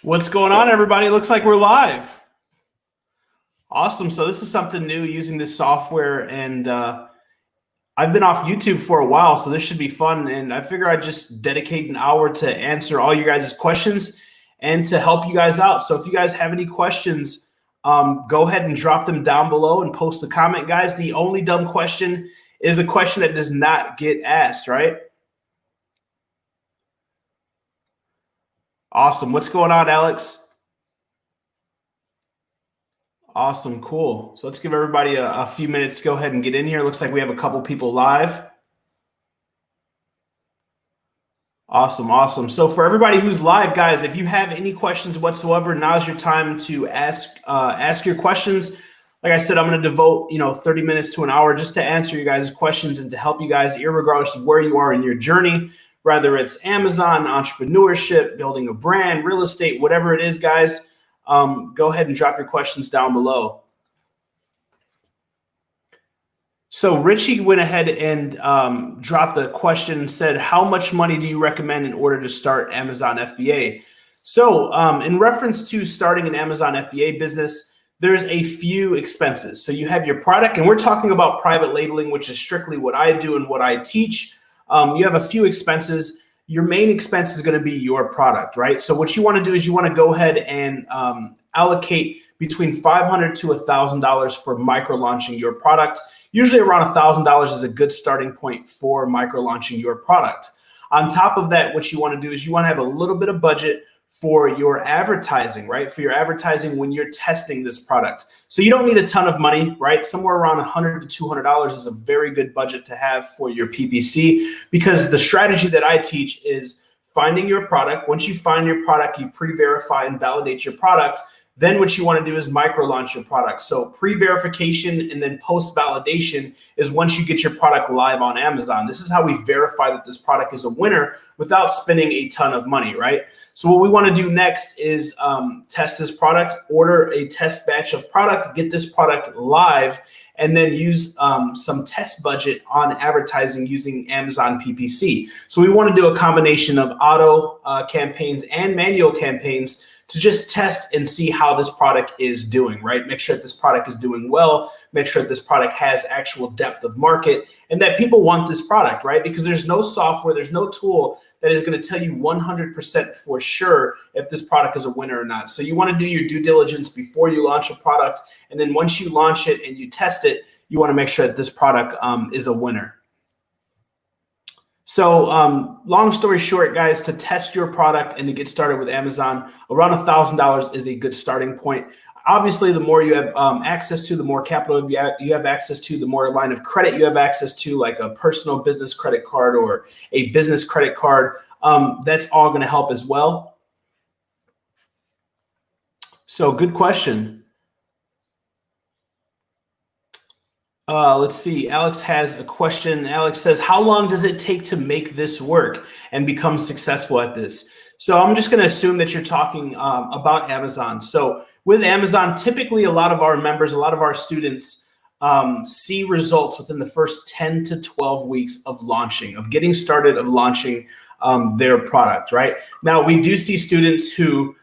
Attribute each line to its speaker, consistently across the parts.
Speaker 1: What's going on, everybody? Looks like we're live. Awesome. So this is something new using this software, and I've been off YouTube for a while, so this should be fun. And I figure I'd just dedicate an hour to answer all you guys' questions and to help you guys out. So if you guys have any questions, go ahead and drop them down below and post a comment, guys. The only dumb question is a question that does not get asked, right? Awesome. What's going on, Alex? Awesome. Cool. So let's give everybody a few minutes to go ahead and get in here. Looks like we have a couple people live. Awesome. Awesome. So for everybody who's live, guys, if you have any questions whatsoever, now's your time to ask your questions. Like I said, I'm going to devote 30 minutes to an hour just to answer you guys' questions and to help you guys, irregardless of where you are in your journey, whether it's Amazon, entrepreneurship, building a brand, real estate, whatever it is, guys. Go ahead and drop your questions down below. So Richie went ahead and dropped the question and said, how much money do you recommend in order to start Amazon FBA? So in reference to starting an Amazon FBA business, there's a few expenses. So you have your product, and we're talking about private labeling, which is strictly what I do and what I teach. You have a few expenses. Your main expense is going to be your product, right? So what you want to do is you want to go ahead and allocate between $500 to $1,000 for micro launching your product. Usually around $1,000 is a good starting point for micro launching your product. On top of that, what you want to do is you want to have a little bit of budget for your advertising, right? For your advertising when you're testing this product. So you don't need a ton of money, right? Somewhere around $100 to $200 is a very good budget to have for your PPC, because the strategy that I teach is finding your product. Once you find your product, you pre-verify and validate your product. Then what you want to do is micro launch your product. So pre-verification and then post-validation is once you get your product live on Amazon. This is how we verify that this product is a winner without spending a ton of money, right? So what we want to do next is test this product, order a test batch of product, get this product live, and then use some test budget on advertising using Amazon PPC. So we want to do a combination of auto campaigns and manual campaigns to just test and see how this product is doing, right? Make sure that this product is doing well, make sure that this product has actual depth of market and that people want this product, right? Because there's no software, there's no tool that is going to tell you 100% for sure if this product is a winner or not. So you want to do your due diligence before you launch a product. And then once you launch it and you test it, you want to make sure that this product is a winner. So long story short, guys, to test your product and to get started with Amazon, around $1,000 is a good starting point. Obviously, the more you have access to, the more capital you have access to, the more line of credit you have access to, like a personal business credit card or a business credit card. That's all going to help as well. So good question. Let's see. Alex has a question. Alex says, how long does it take to make this work and become successful at this? So I'm just going to assume that you're talking about Amazon. So with Amazon, typically a lot of our members, a lot of our students see results within the first 10 to 12 weeks of launching, of getting started, of launching their product, right? Now, we do see students who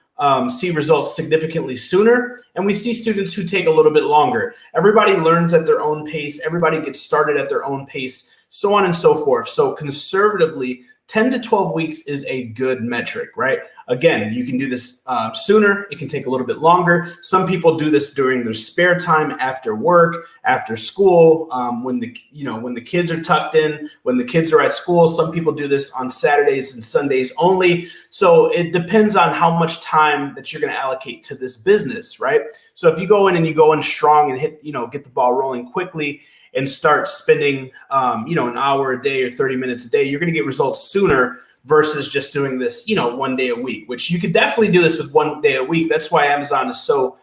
Speaker 1: see results significantly sooner, and we see students who take a little bit longer. Everybody learns at their own pace. Everybody gets started at their own pace, so on and so forth. So conservatively, 10 to 12 weeks is a good metric, right? Again, you can do this sooner. It can take a little bit longer. Some people do this during their spare time, after work, after school, when the kids are tucked in, when the kids are at school. Some people do this on Saturdays and Sundays only. So it depends on how much time that you're going to allocate to this business, right? So if you go in and you go in strong and get the ball rolling quickly and start spending, an hour a day or 30 minutes a day, you're going to get results sooner versus just doing this, 1 day a week, which you could definitely do this with 1 day a week. That's why Amazon is so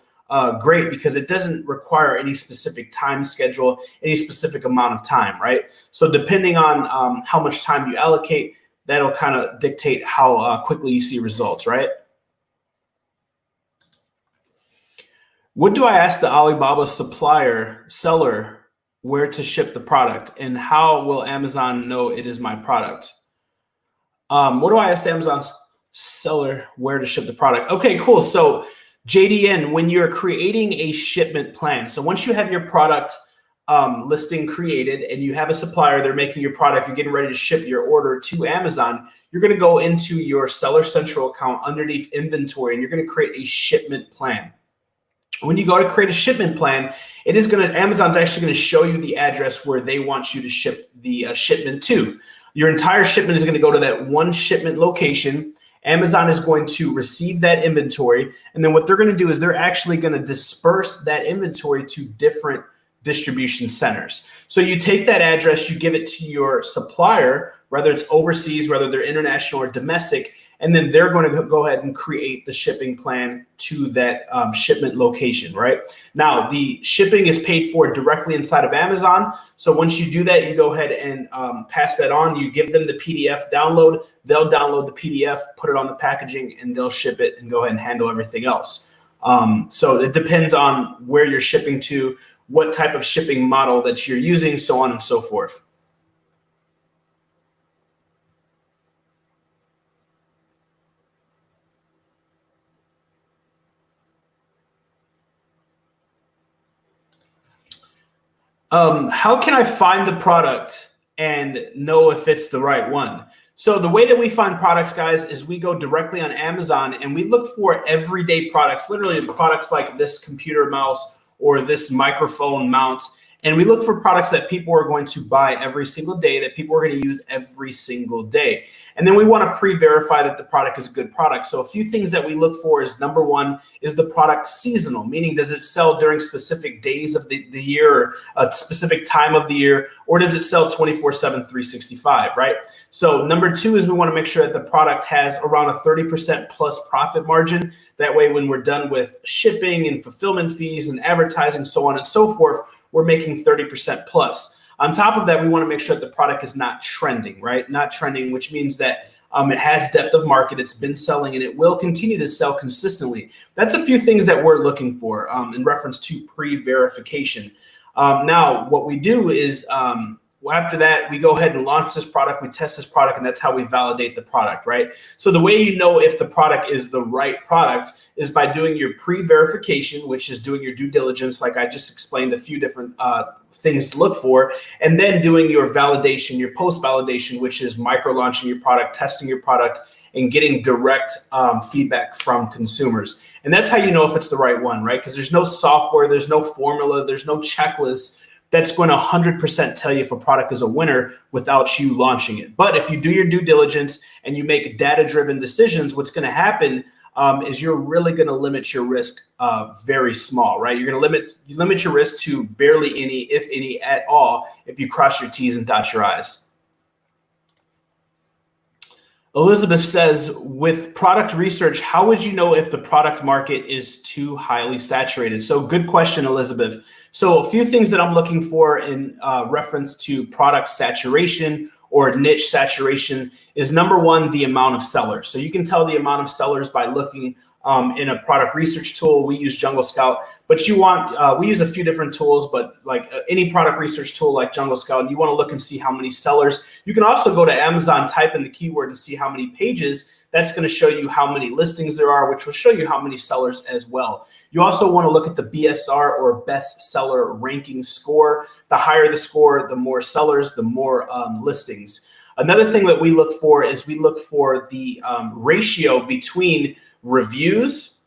Speaker 1: great, because it doesn't require any specific time schedule, any specific amount of time, right? So depending on how much time you allocate, that'll kind of dictate how quickly you see results, right? What do I ask the Alibaba seller where to ship the product, and how will Amazon know it is my product? What do I ask the Amazon seller where to ship the product. Okay, cool. So JDN, when you're creating a shipment plan, so once you have your product listing created and you have a supplier, they're making your product, you're getting ready to ship your order to Amazon, you're going to go into your Seller Central account underneath inventory, and you're going to create a shipment plan. When you go to create a shipment plan, Amazon's actually going to show you the address where they want you to ship the shipment to. Your entire shipment is going to go to that one shipment location. Amazon is going to receive that inventory, and then what they're going to do is they're actually going to disperse that inventory to different distribution centers. So you take that address, you give it to your supplier, whether it's overseas, whether they're international or domestic, and then they're going to go ahead and create the shipping plan to that shipment location, right? Now, the shipping is paid for directly inside of Amazon. So once you do that, you go ahead and pass that on. You give them the PDF download. They'll download the PDF, put it on the packaging, and they'll ship it and go ahead and handle everything else. So it depends on where you're shipping to, what type of shipping model that you're using, so on and so forth. How can I find the product and know if it's the right one? So the way that we find products, guys, is we go directly on Amazon and we look for everyday products, literally products like this computer mouse or this microphone mount. And we look for products that people are going to buy every single day, that people are going to use every single day. And then we want to pre-verify that the product is a good product. So a few things that we look for is, number one, is the product seasonal? Meaning, does it sell during specific days of the year or a specific time of the year, or does it sell 24/7, 365, right? So number two is we want to make sure that the product has around a 30% plus profit margin. That way, when we're done with shipping and fulfillment fees and advertising, so on and so forth, we're making 30% plus. On top of that, we want to make sure that the product is not trending, right? Not trending, which means that it has depth of market, it's been selling, and it will continue to sell consistently. That's a few things that we're looking for in reference to pre-verification. Now, what we do is after that, we go ahead and launch this product, we test this product, and that's how we validate the product, right? So the way you know if the product is the right product is by doing your pre-verification, which is doing your due diligence, like I just explained a few different things to look for, and then doing your validation, your post-validation, which is micro-launching your product, testing your product, and getting direct feedback from consumers. And that's how you know if it's the right one, right? Because there's no software, there's no formula, there's no checklist that's going to 100% tell you if a product is a winner without you launching it. But if you do your due diligence and you make data-driven decisions, what's going to happen is you're really going to limit your risk very small, right? You're going to limit your risk to barely any, if any at all, if you cross your T's and dot your I's. Elizabeth says, with product research, how would you know if the product market is too highly saturated? So good question, Elizabeth. So a few things that I'm looking for in reference to product saturation or niche saturation is, number one, the amount of sellers. So you can tell the amount of sellers by looking in a product research tool. We use Jungle Scout, but we use a few different tools, but like any product research tool like Jungle Scout, you want to look and see how many sellers. You can also go to Amazon, type in the keyword and see how many pages. That's going to show you how many listings there are, which will show you how many sellers as well. You also want to look at the BSR or best seller ranking score. The higher the score, the more sellers, the more listings. Another thing that we look for is we look for the ratio between reviews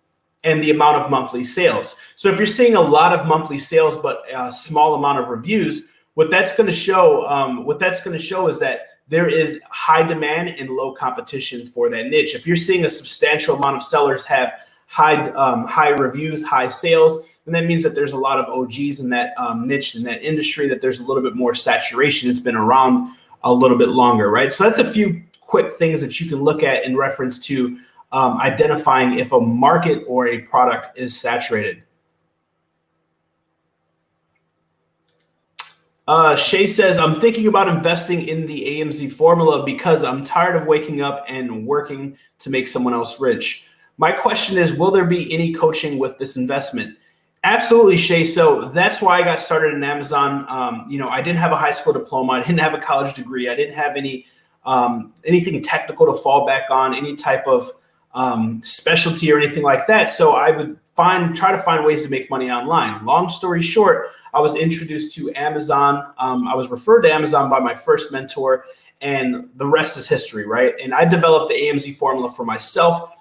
Speaker 1: and the amount of monthly sales. So if you're seeing a lot of monthly sales but a small amount of reviews, what that's going to show is that there is high demand and low competition for that niche. If you're seeing a substantial amount of sellers have high reviews, high sales, then that means that there's a lot of OGs in that niche, in that industry, that there's a little bit more saturation. It's been around a little bit longer, right? So that's a few quick things that you can look at in reference to identifying if a market or a product is saturated. Shay says, I'm thinking about investing in the AMZ formula because I'm tired of waking up and working to make someone else rich. My question is, will there be any coaching with this investment? Absolutely, Shay. So that's why I got started in Amazon. I didn't have a high school diploma. I didn't have a college degree. I didn't have anything technical to fall back on, any type of specialty or anything like that. So I would try to find ways to make money online. Long story short, I was introduced to Amazon. I was referred to Amazon by my first mentor, and the rest is history, right? And I developed the AMZ formula for myself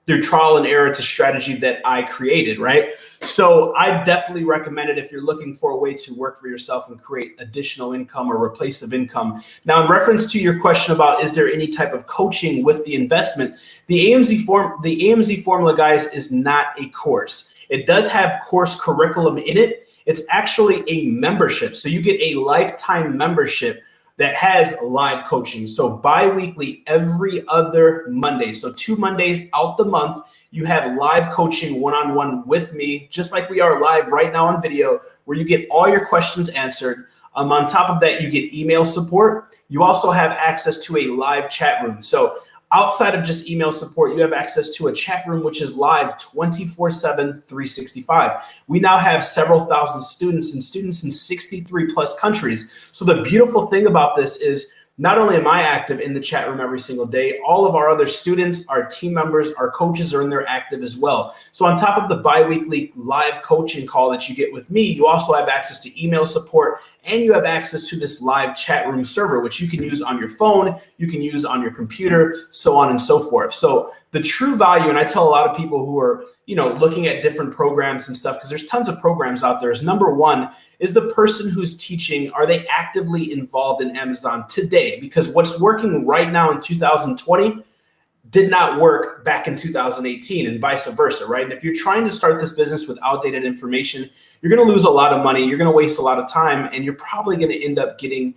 Speaker 1: through trial and error. It's a strategy that I created, right? So I definitely recommend it if you're looking for a way to work for yourself and create additional income or replacive income. Now, in reference to your question about is there any type of coaching with the investment, the AMZ formula, guys, is not a course. It does have course curriculum in it. It's actually a membership. So you get a lifetime membership that has live coaching. So bi-weekly, every other Monday. So 2 Mondays out the month, you have live coaching one-on-one with me, just like we are live right now on video, where you get all your questions answered. On top of that, you get email support. You also have access to a live chat room. So outside of just email support, you have access to a chat room, which is live 24/7, 365. We now have several thousand students in 63 plus countries. So the beautiful thing about this is not only am I active in the chat room every single day, all of our other students, our team members, our coaches are in there active as well. So on top of the bi-weekly live coaching call that you get with me, you also have access to email support, and you have access to this live chat room server, which you can use on your phone, you can use on your computer, so on and so forth. So the true value, and I tell a lot of people who are, looking at different programs and stuff, because there's tons of programs out there, is number one, is the person who's teaching, are they actively involved in Amazon today? Because what's working right now in 2020 did not work back in 2018 and vice versa, right? And if you're trying to start this business with outdated information, you're going to lose a lot of money, you're going to waste a lot of time, and you're probably going to end up getting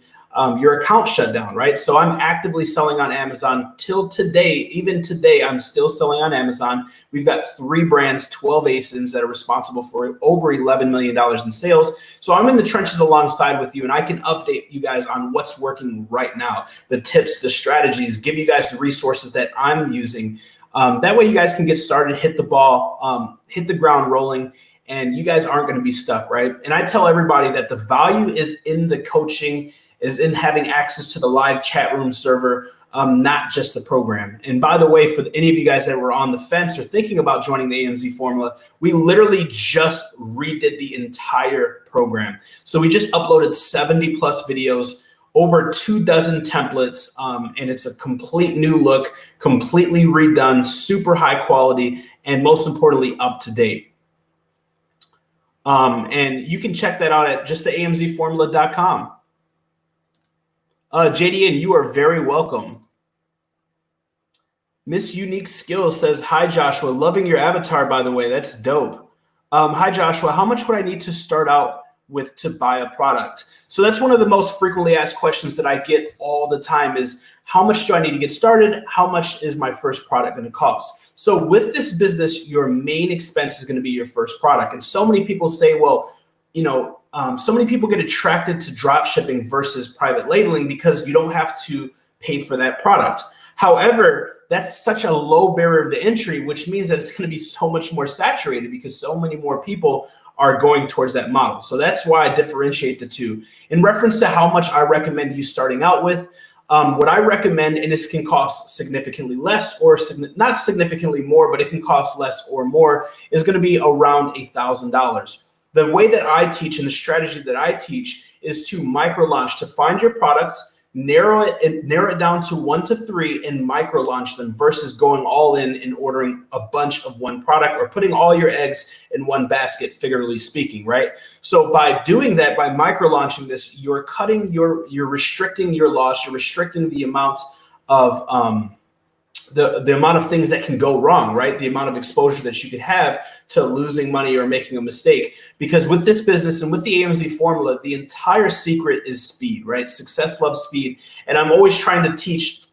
Speaker 1: your account shut down, right? So I'm actively selling on Amazon till today. Even today, I'm still selling on Amazon. We've got 3 brands, 12 ASINs that are responsible for over $11 million in sales. So I'm in the trenches alongside with you, and I can update you guys on what's working right now, the tips, the strategies, give you guys the resources that I'm using. That way you guys can get started, hit the ball, hit the ground rolling, and you guys aren't going to be stuck, right? And I tell everybody that the value is in the coaching, is in having access to the live chat room server, not just the program. And by the way, for any of you guys that were on the fence or thinking about joining the AMZ formula, we literally just redid the entire program. So we just uploaded 70 plus videos, over 24 templates, and it's a complete new look, completely redone, super high quality, and most importantly, up to date. And you can check that out at justtheamzformula.com. JDN, you are very welcome. Miss Unique Skills says, hi, Joshua. Loving your avatar, by the way. That's dope. Hi, Joshua. How much would I need to start out with to buy a product? So that's one of the most frequently asked questions that I get all the time is, how much do I need to get started? How much is my first product going to cost? So with this business, your main expense is going to be your first product. And so many people say, well, so many people get attracted to drop shipping versus private labeling because you don't have to pay for that product. However, that's such a low barrier to entry, which means that it's going to be so much more saturated because so many more people are going towards that model. So that's why I differentiate the two. In reference to how much I recommend you starting out with, what I recommend, and this can cost significantly less or not significantly more, but it can cost less or more, is going to be around $1,000. The way that I teach and the strategy that I teach is to micro launch, to find your products, narrow it down to 1 to 3 and micro launch them versus going all in and ordering a bunch of one product or putting all your eggs in one basket, figuratively speaking, right? So by doing that, by micro launching this, you're restricting your loss, you're restricting the amount of the amount of things that can go wrong, right? The amount of exposure that you could have to losing money or making a mistake. Because with this business and with the AMZ formula, the entire secret is speed, right? Success loves speed. And I'm always trying to teach,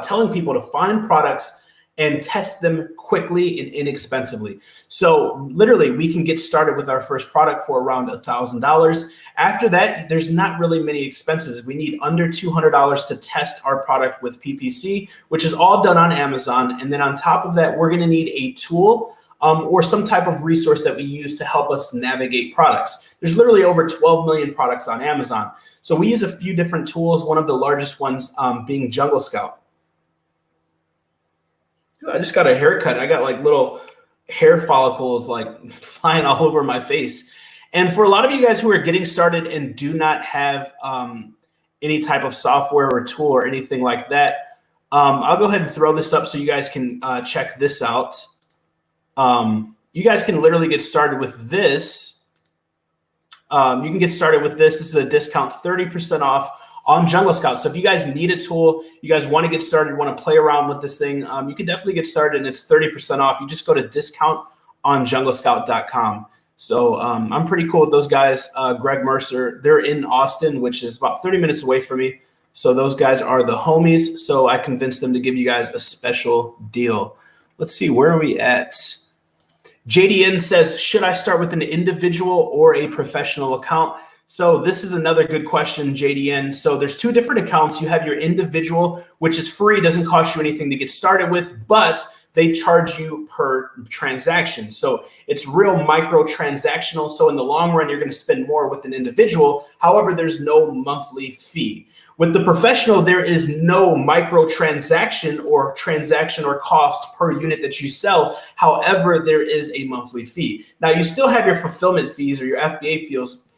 Speaker 1: telling people to find products and test them quickly and inexpensively. So literally we can get started with our first product for around $1,000. After that, there's not really many expenses. We need under $200 to test our product with PPC, which is all done on Amazon. And then on top of that, we're gonna need a tool or some type of resource that we use to help us navigate products. There's literally over 12 million products on Amazon. So we use a few different tools, one of the largest ones being Jungle Scout. I just got a haircut. I got like little hair follicles like flying all over my face. And for a lot of you guys who are getting started and do not have any type of software or tool or anything like that, I'll go ahead and throw this up so you guys can check this out. You guys can literally get started with this. You can get started with this. This is a discount 30% off on Jungle Scout. So if you guys need a tool, you guys want to get started, want to play around with this thing, you can definitely get started, and it's 30% off. You just go to discountonjunglescout.com. So I'm pretty cool with those guys. Greg Mercer, they're in Austin, which is about 30 minutes away from me. So those guys are the homies. So I convinced them to give you guys a special deal. Let's see, where are we at? JDN says, should I start with an individual or a professional account? So this is another good question, JDN. So there's two different accounts. You have your individual, which is free, doesn't cost you anything to get started with, but they charge you per transaction. So it's real micro transactional. So in the long run, you're going to spend more with an individual. However, there's no monthly fee. With the professional, there is no micro transaction or cost per unit that you sell. However, there is a monthly fee. Now, you still have your fulfillment fees or your FBA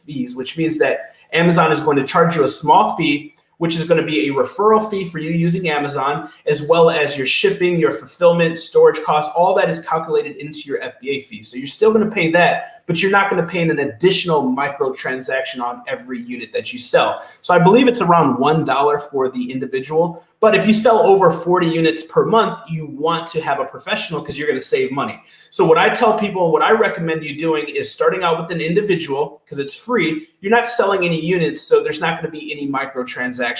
Speaker 1: fees, which means that Amazon is going to charge you a small fee, which is going to be a referral fee for you using Amazon, as well as your shipping, your fulfillment, storage costs. All that is calculated into your FBA fee. So you're still going to pay that, but you're not going to pay an additional micro transaction on every unit that you sell. So I believe it's around $1 for the individual. But if you sell over 40 units per month, you want to have a professional because you're going to save money. So what I tell people, what I recommend you doing is starting out with an individual because it's free. You're not selling any units, so there's not going to be any micro transactions.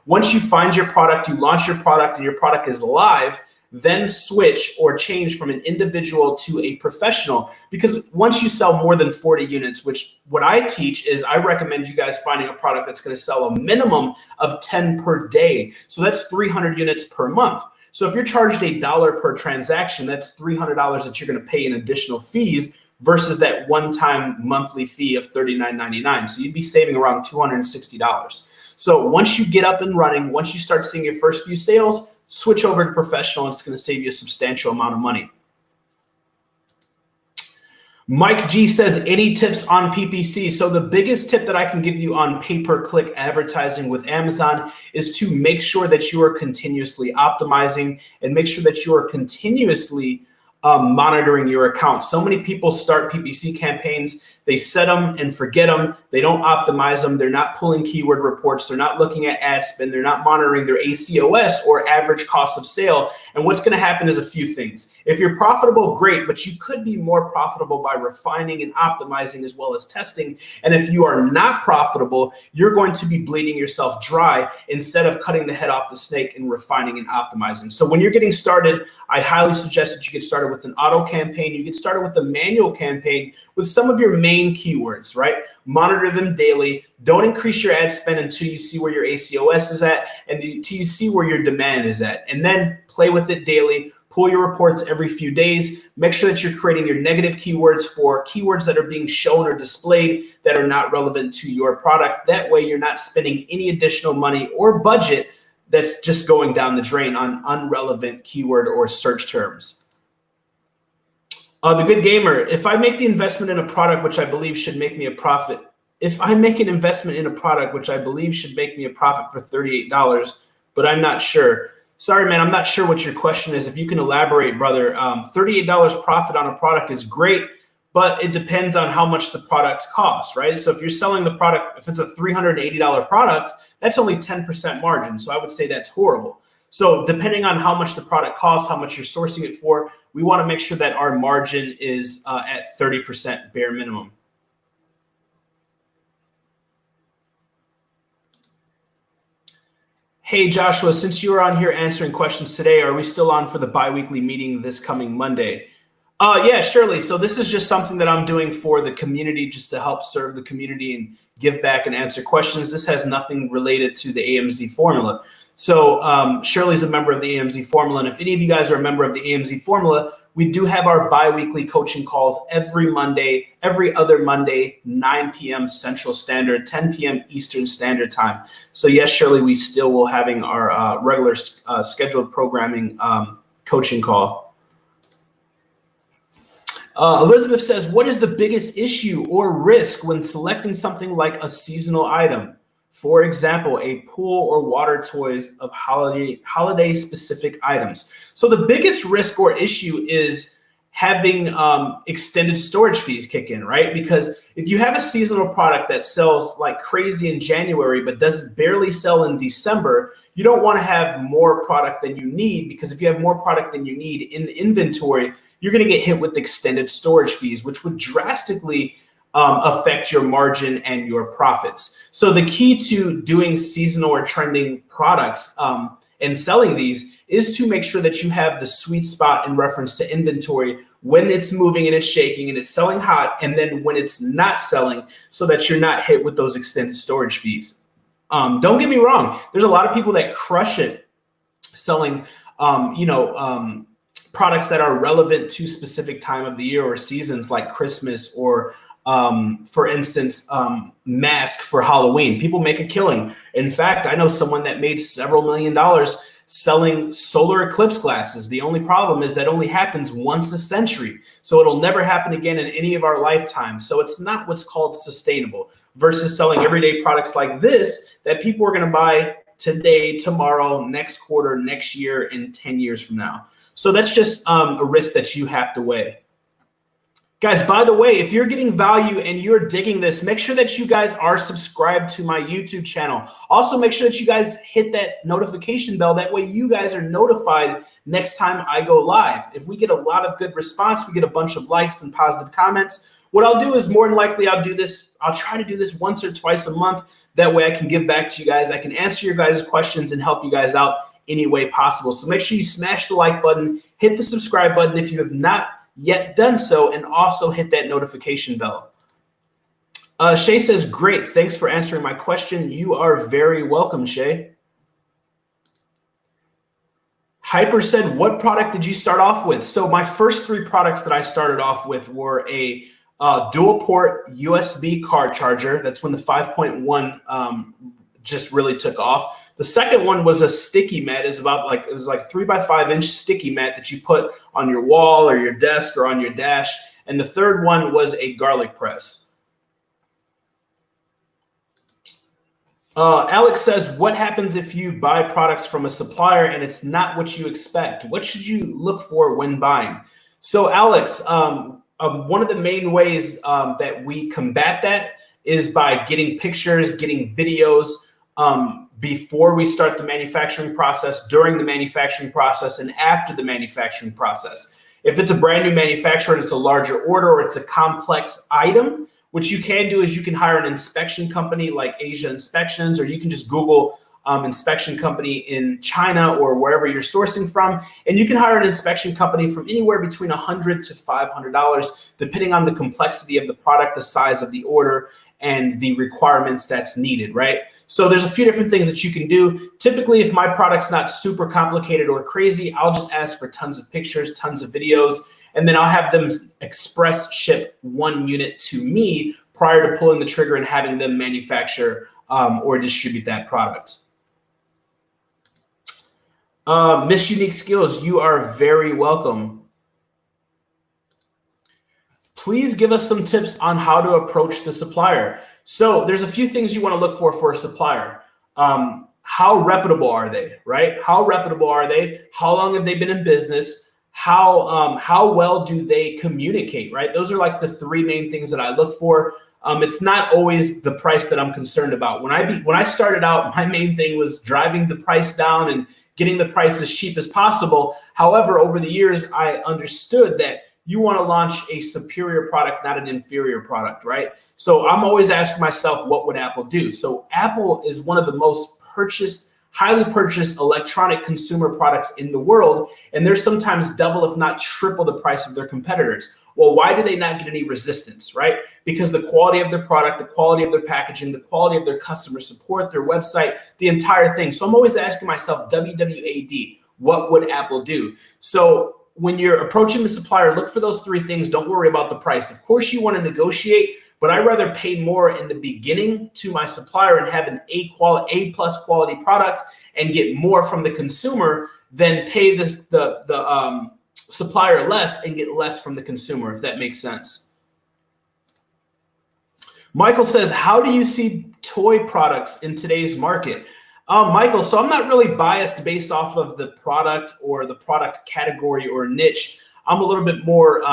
Speaker 1: Once you find your product, you launch your product, and your product is live, then switch or change from an individual to a professional. Because once you sell more than 40 units, which what I teach is I recommend you guys finding a product that's going to sell a minimum of 10 per day. So that's 300 units per month. So if you're charged $1 per transaction, that's $300 that you're going to pay in additional fees versus that one-time monthly fee of $39.99. So you'd be saving around $260. So once you get up and running, once you start seeing your first few sales, switch over to professional, and it's going to save you a substantial amount of money. Mike G says, any tips on PPC? So the biggest tip that I can give you on pay-per-click advertising with Amazon is to make sure that you are continuously optimizing and make sure that you are continuously monitoring your account. So many people start PPC campaigns, they set them and forget them. They don't optimize them. They're not pulling keyword reports. They're not looking at ad spend. They're not monitoring their ACOS or average cost of sale. And what's going to happen is a few things. If you're profitable, great, but you could be more profitable by refining and optimizing as well as testing. And if you are not profitable, you're going to be bleeding yourself dry instead of cutting the head off the snake and refining and optimizing. So when you're getting started, I highly suggest that you get started with an auto campaign. You get started with a manual campaign with some of your main keywords, right? Monitor them daily. Don't increase your ad spend until you see where your ACOS is at and until you see where your demand is at. And then play with it daily. Pull your reports every few days. Make sure that you're creating your negative keywords for keywords that are being shown or displayed that are not relevant to your product. That way you're not spending any additional money or budget that's just going down the drain on unrelevant keyword or search terms. The Good Gamer, if I make the investment in a product which I believe should make me a profit, if I make an investment in a product which I believe should make me a profit for $38, but I'm not sure. Sorry, man, I'm not sure what your question is. If you can elaborate, brother. $38 profit on a product is great, but it depends on how much the product costs, right? So if you're selling the product, if it's a $380 product, that's only 10% margin. So I would say that's horrible. So depending on how much the product costs, how much you're sourcing it for, we want to make sure that our margin is at 30% bare minimum. Hey, Joshua, since you are on here answering questions today, are we still on for the bi-weekly meeting this coming Monday? Yeah, surely. So this is just something that I'm doing for the community, just to help serve the community and give back and answer questions. This has nothing related to the AMZ formula. So Shirley's a member of the AMZ formula. And if any of you guys are a member of the AMZ formula, we do have our bi-weekly coaching calls every Monday, every other Monday, 9 p.m. Central Standard, 10 p.m. Eastern Standard Time. So yes, Shirley, we still will having our regular scheduled programming coaching call. Elizabeth says, what is the biggest issue or risk when selecting something like a seasonal item? For example, a pool or water toys of holiday specific items. So the biggest risk or issue is having extended storage fees kick in, right? Because if you have a seasonal product that sells like crazy in January, but does barely sell in December, you don't want to have more product than you need, because if you have more product than you need in the inventory, you're going to get hit with extended storage fees, which would drastically affect your margin and your profits. So the key to doing seasonal or trending products and selling these is to make sure that you have the sweet spot in reference to inventory when it's moving and it's shaking and it's selling hot, and then when it's not selling, so that you're not hit with those extended storage fees. Don't get me wrong. There's a lot of people that crush it selling, products that are relevant to specific time of the year or seasons, like Christmas or for instance, mask for Halloween. People make a killing. In fact, I know someone that made several $1 million selling solar eclipse glasses. The only problem is that only happens once a century. So it'll never happen again in any of our lifetimes. So it's not what's called sustainable, versus selling everyday products like this that people are going to buy today, tomorrow, next quarter, next year, and 10 years from now. So that's just a risk that you have to weigh. Guys, by the way, if you're getting value and you're digging this, make sure that you guys are subscribed to my YouTube channel. Also, make sure that you guys hit that notification bell. That way you guys are notified next time I go live. If we get a lot of good response, we get a bunch of likes and positive comments, what I'll do is more than likely I'll try to do this once or twice a month. That way I can give back to you guys. I can answer your guys' questions and help you guys out any way possible. So make sure you smash the like button, hit the subscribe button if you have not yet done so, and also hit that notification bell. Shay says, great, thanks for answering my question. You are very welcome, Shay. Hyper said, what product did you start off with? So my first 3 products that I started off with were a dual port USB car charger. That's when the 5.1 just really took off. The second one was a sticky mat. It was like 3x5 inch sticky mat that you put on your wall or your desk or on your dash. And the third one was a garlic press. Alex says, what happens if you buy products from a supplier and it's not what you expect? What should you look for when buying? So Alex, one of the main ways that we combat that is by getting pictures, getting videos, before we start the manufacturing process, during the manufacturing process, and after the manufacturing process. If it's a brand new manufacturer and it's a larger order or it's a complex item, what you can do is you can hire an inspection company like Asia Inspections, or you can just Google inspection company in China or wherever you're sourcing from, and you can hire an inspection company from anywhere between $100 to $500, depending on the complexity of the product, the size of the order, and the requirements that's needed, right? So there's a few different things that you can do. Typically, if my product's not super complicated or crazy, I'll just ask for tons of pictures, tons of videos, and then I'll have them express ship 1 unit to me prior to pulling the trigger and having them manufacture or distribute that product. Miss Unique Skills, you are very welcome. Please give us some tips on how to approach the supplier. So there's a few things you want to look for a supplier. How reputable are they, right? How reputable are they? How long have they been in business? How well do they communicate, right? Those are like the 3 main things that I look for. It's not always the price that I'm concerned about. When I started out, my main thing was driving the price down and getting the price as cheap as possible. However, over the years, I understood that you want to launch a superior product, not an inferior product, right? So I'm always asking myself, what would Apple do? So Apple is one of the most highly purchased electronic consumer products in the world, and they're sometimes double, if not triple, the price of their competitors. Well, why do they not get any resistance, right? Because the quality of their product, the quality of their packaging, the quality of their customer support, their website, the entire thing. So I'm always asking myself, WWAD, what would Apple do? So when you're approaching the supplier, look for those 3 things. Don't worry about the price. Of course, you want to negotiate, but I'd rather pay more in the beginning to my supplier and have an A+ quality product and get more from the consumer than pay the supplier less and get less from the consumer, if that makes sense. Michael says, how do you see toy products in today's market? Michael, so I'm not really biased based off of the product or the product category or niche. I'm a little bit more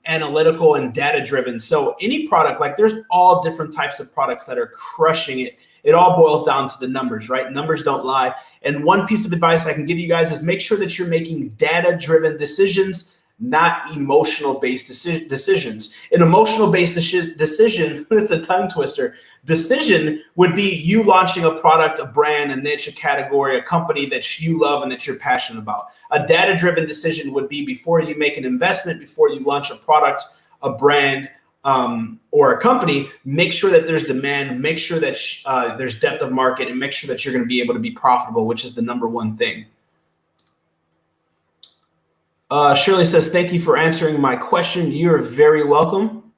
Speaker 1: analytical and data driven. So any product, like there's all different types of products that are crushing it. It all boils down to the numbers, right? Numbers don't lie. And one piece of advice I can give you guys is make sure that you're making data driven decisions, not emotional-based decisions. An emotional-based decision, it's a tongue twister, decision would be you launching a product, a brand, a niche, a category, a company that you love and that you're passionate about. A data-driven decision would be before you make an investment, before you launch a product, a brand, or a company, make sure that there's demand, make sure that there's depth of market, and make sure that you're going to be able to be profitable, which is the number one thing. Shirley says, thank you for answering my question. You're very welcome.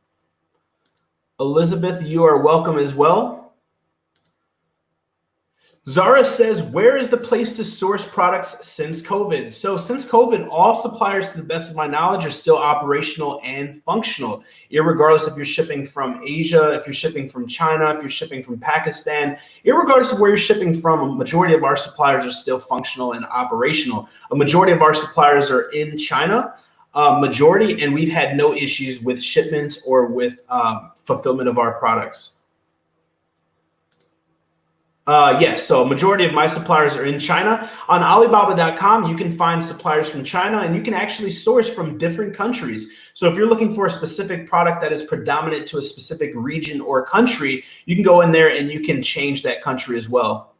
Speaker 1: Elizabeth, you are welcome as well. Zara says, where is the place to source products since COVID? So since COVID, all suppliers, to the best of my knowledge, are still operational and functional, irregardless if you're shipping from Asia, if you're shipping from China, if you're shipping from Pakistan, irregardless of where you're shipping from, a majority of our suppliers are still functional and operational. A majority of our suppliers are in China, and we've had no issues with shipments or with fulfillment of our products. Yes, so a majority of my suppliers are in China. On Alibaba.com, you can find suppliers from China, and you can actually source from different countries. So if you're looking for a specific product that is predominant to a specific region or country, you can go in there and you can change that country as well.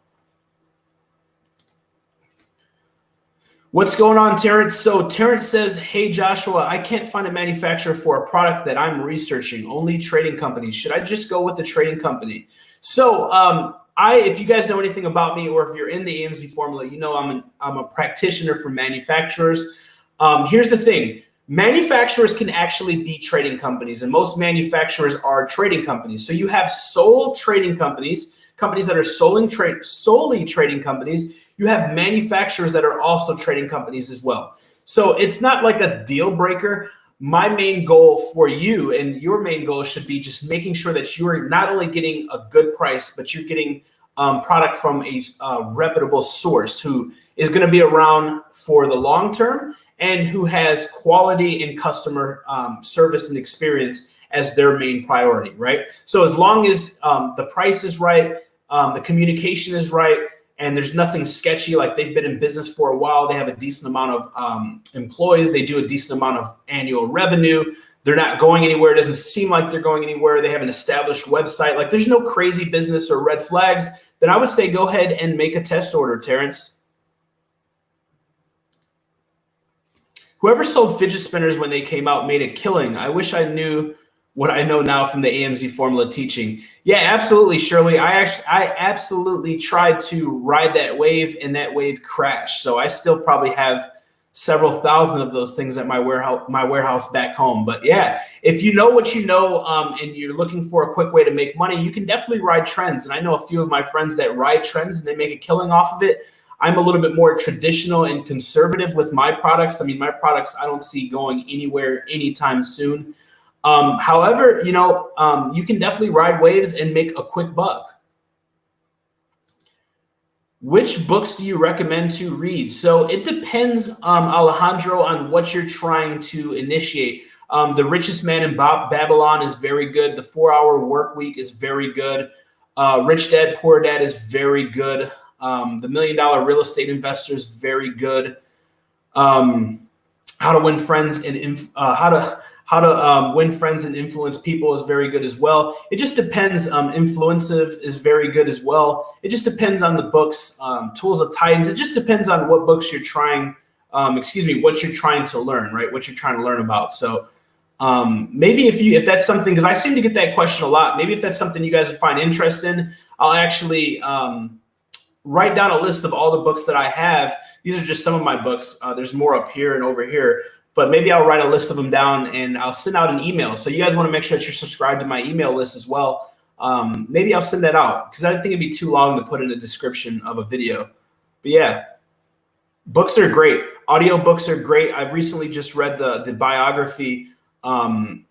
Speaker 1: What's going on, Terrence? So Terrence says, hey, Joshua, I can't find a manufacturer for a product that I'm researching, only trading companies. Should I just go with a trading company? So, if you guys know anything about me, or if you're in the AMZ formula, you know I'm a practitioner for manufacturers. Here's the thing. Manufacturers can actually be trading companies, and most manufacturers are trading companies. So you have sole trading companies, companies that are solely trading companies. You have manufacturers that are also trading companies as well. So it's not like a deal breaker. My main goal for you, and your main goal, should be just making sure that you're not only getting a good price, but you're getting product from a reputable source who is going to be around for the long term and who has quality and customer service and experience as their main priority, right? So as long as the price is right, the communication is right, and there's nothing sketchy, like they've been in business for a while, they have a decent amount of employees, they do a decent amount of annual revenue, they're not going anywhere, it doesn't seem like they're going anywhere, they have an established website, like there's no crazy business or red flags, then I would say go ahead and make a test order, Terrence. Whoever sold fidget spinners when they came out made a killing. I wish I knew what I know now from the AMZ formula teaching. Yeah, absolutely, Shirley. I absolutely tried to ride that wave, and that wave crashed. So I still probably have several thousand of those things at my warehouse back home. But yeah, if you know what you know, and you're looking for a quick way to make money, you can definitely ride trends. And I know a few of my friends that ride trends and they make a killing off of it. I'm a little bit more traditional and conservative with my products. I mean, my products I don't see going anywhere anytime soon. However, you know, you can definitely ride waves and make a quick buck. Which books do you recommend to read? So it depends, Alejandro, on what you're trying to initiate. The Richest Man in Babylon is very good. The 4-Hour Workweek is very good. Rich Dad, Poor Dad is very good. The $1 Million Real Estate Investor is very good. How to Win Friends and How to Win Friends and Influence People is very good as well. It just depends. Influencive is very good as well. It just depends on the books. Tools of Titans. It just depends on what books you're trying. What you're trying to learn, right? What you're trying to learn about. So maybe if that's something, because I seem to get that question a lot. Maybe if that's something you guys would find interest in, I'll actually write down a list of all the books that I have. These are just some of my books. There's more up here and over here. But maybe I'll write a list of them down and I'll send out an email. So you guys want to make sure that you're subscribed to my email list as well. Maybe I'll send that out because I think it'd be too long to put in a description of a video. But yeah, Books are great. Audio books are great. I've recently just read the biography on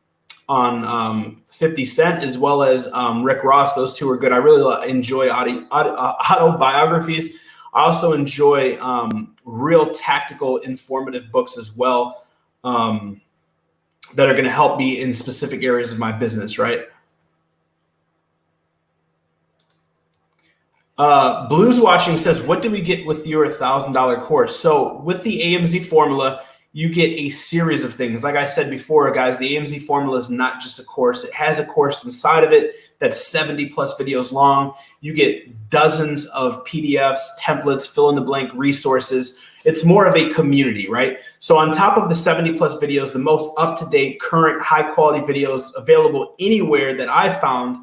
Speaker 1: 50 Cent as well as Rick Ross. Those two are good. I really enjoy autobiographies. I also enjoy real tactical, informative books as well that are going to help me in specific areas of my business, right? Blues Watching says, what do we get with your $1,000 course? So with the AMZ formula, you get a series of things. Like I said before, guys, the AMZ formula is not just a course. It has a course inside of it that's 70 plus videos long. You get dozens of PDFs, templates, fill in the blank resources. It's more of a community, right? So on top of the 70 plus videos, the most up-to-date, current, high-quality videos available anywhere that I found,